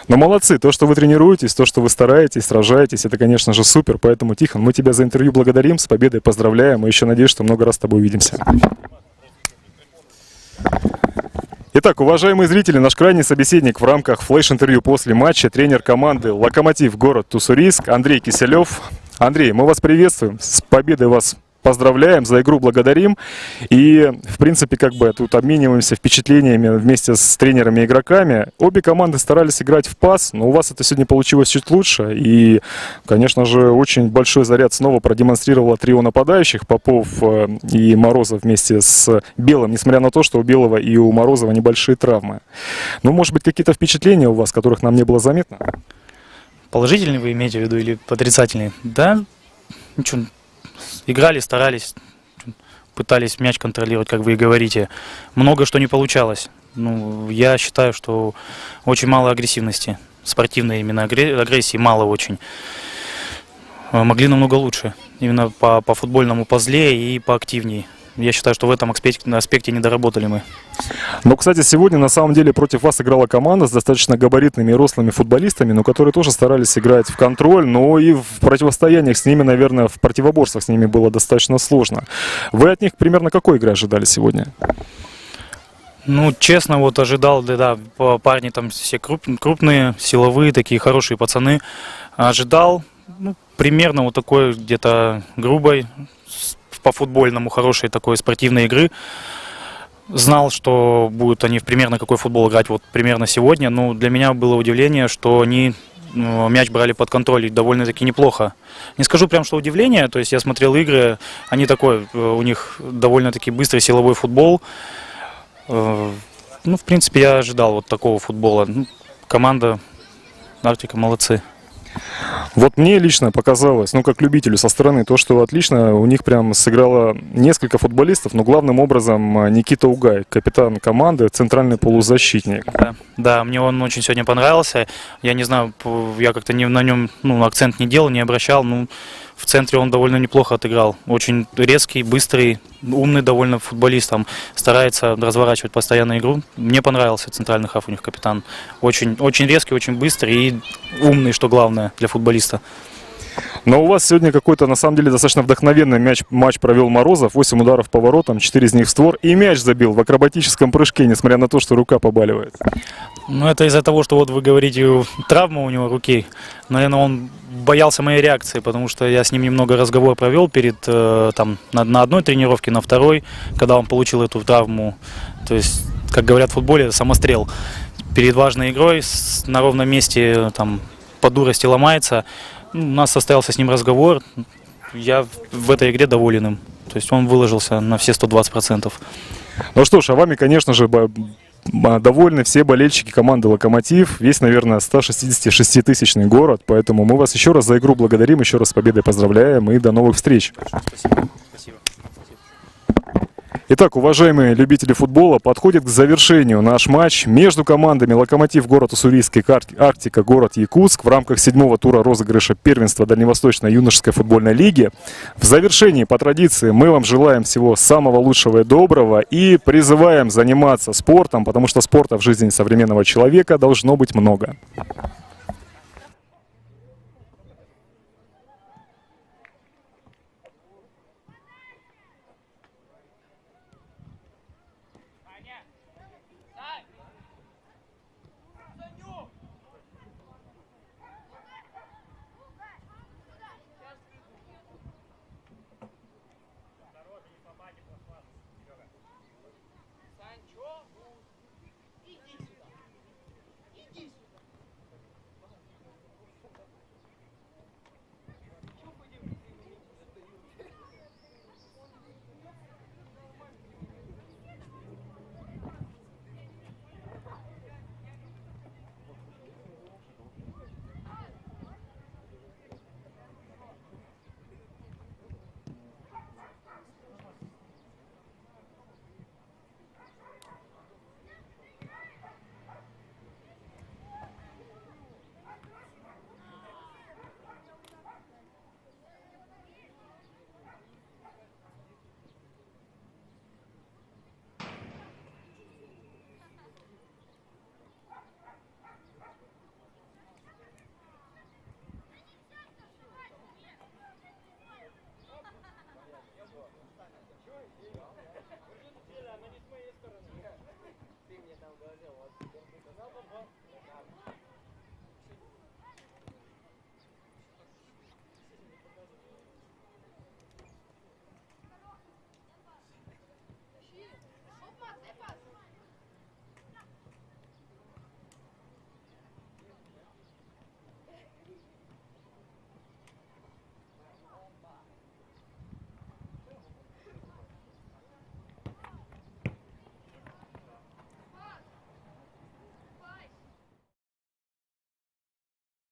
Но молодцы, то, что вы тренируетесь, то, что вы стараетесь, сражаетесь, это, конечно же, супер. Поэтому, Тихон, мы тебя за интервью благодарим, с победой поздравляем и еще надеюсь, что много раз с тобой увидимся. Итак, уважаемые зрители, наш крайний собеседник в рамках флеш-интервью после матча, тренер команды «Локомотив» город Уссурийск Андрей Киселев. Андрей, мы вас приветствуем, с победой вас поздравляем, за игру благодарим. И, в принципе, как бы тут обмениваемся впечатлениями вместе с тренерами и игроками. Обе команды старались играть в пас, но у вас это сегодня получилось чуть лучше. И, конечно же, очень большой заряд снова продемонстрировало трио нападающих, Попов и Морозов вместе с Белым, несмотря на то, что у Белого и у Морозова небольшие травмы. Ну, может быть, какие-то впечатления у вас, которых нам не было заметно? Положительные вы имеете в виду или отрицательные? Да, ничего. Играли, старались, пытались мяч контролировать, как вы и говорите. Много что не получалось. Ну, я считаю, что очень мало агрессивности. Спортивной именно агрессии мало очень. Могли намного лучше. Именно по футбольному позле и поактивнее. Я считаю, что в этом аспекте не доработали мы. Но, кстати, сегодня на самом деле против вас играла команда с достаточно габаритными и рослыми футболистами, но которые тоже старались играть в контроль, но и в противостояниях с ними, наверное, в противоборствах с ними было достаточно сложно. Вы от них примерно какой игры ожидали сегодня? Ну, честно, вот ожидал, да, парни там все крупные, силовые, такие хорошие пацаны. Ожидал, ну, примерно вот такой где-то грубой, по-футбольному хорошей такой спортивной игры. Знал, что будут они примерно какой футбол играть вот примерно сегодня, но для меня было удивление, что они мяч брали под контроль и довольно-таки неплохо. Не скажу прям, что удивление, то есть я смотрел игры, они такой, у них довольно-таки быстрый силовой футбол. Ну, в принципе, я ожидал вот такого футбола. Ну, команда Арктика молодцы. Вот мне лично показалось, ну как любителю со стороны, то, что отлично у них прям сыграло несколько футболистов, но главным образом Никита Угай, капитан команды, центральный полузащитник. Да, мне он очень сегодня понравился. Я не знаю, я как-то на нем акцент не делал, не обращал. Ну, в центре он довольно неплохо отыграл. Очень резкий, быстрый, умный довольно футболист. Там старается разворачивать постоянно игру. Мне понравился центральный хав у них капитан. Очень, очень резкий, очень быстрый и умный, что главное для футболиста. Но у вас сегодня какой-то, на самом деле, достаточно вдохновенный матч провел Морозов. 8 ударов по воротам, 4 из них в створ. И мяч забил в акробатическом прыжке, несмотря на то, что рука побаливает. Ну, это из-за того, что вот вы говорите, травма у него руки. Наверное, он боялся моей реакции, потому что я с ним немного разговор провел перед, там, на одной тренировке, на второй, когда он получил эту травму. То есть, как говорят в футболе, самострел. Перед важной игрой на ровном месте там, по дурости ломается. У нас состоялся с ним разговор. Я в этой игре доволен им. То есть он выложился на все 120%. Ну что ж, а вами, конечно же, довольны все болельщики команды «Локомотив». Весь, наверное, 166-тысячный город. Поэтому мы вас еще раз за игру благодарим, еще раз с победой поздравляем и до новых встреч. Спасибо. Спасибо. Итак, уважаемые любители футбола, подходит к завершению наш матч между командами «Локомотив» город Уссурийск и «Арктика» город Якутск в рамках 7-го тура розыгрыша первенства Дальневосточной юношеской футбольной лиги. В завершении, по традиции, мы вам желаем всего самого лучшего и доброго и призываем заниматься спортом, потому что спорта в жизни современного человека должно быть много.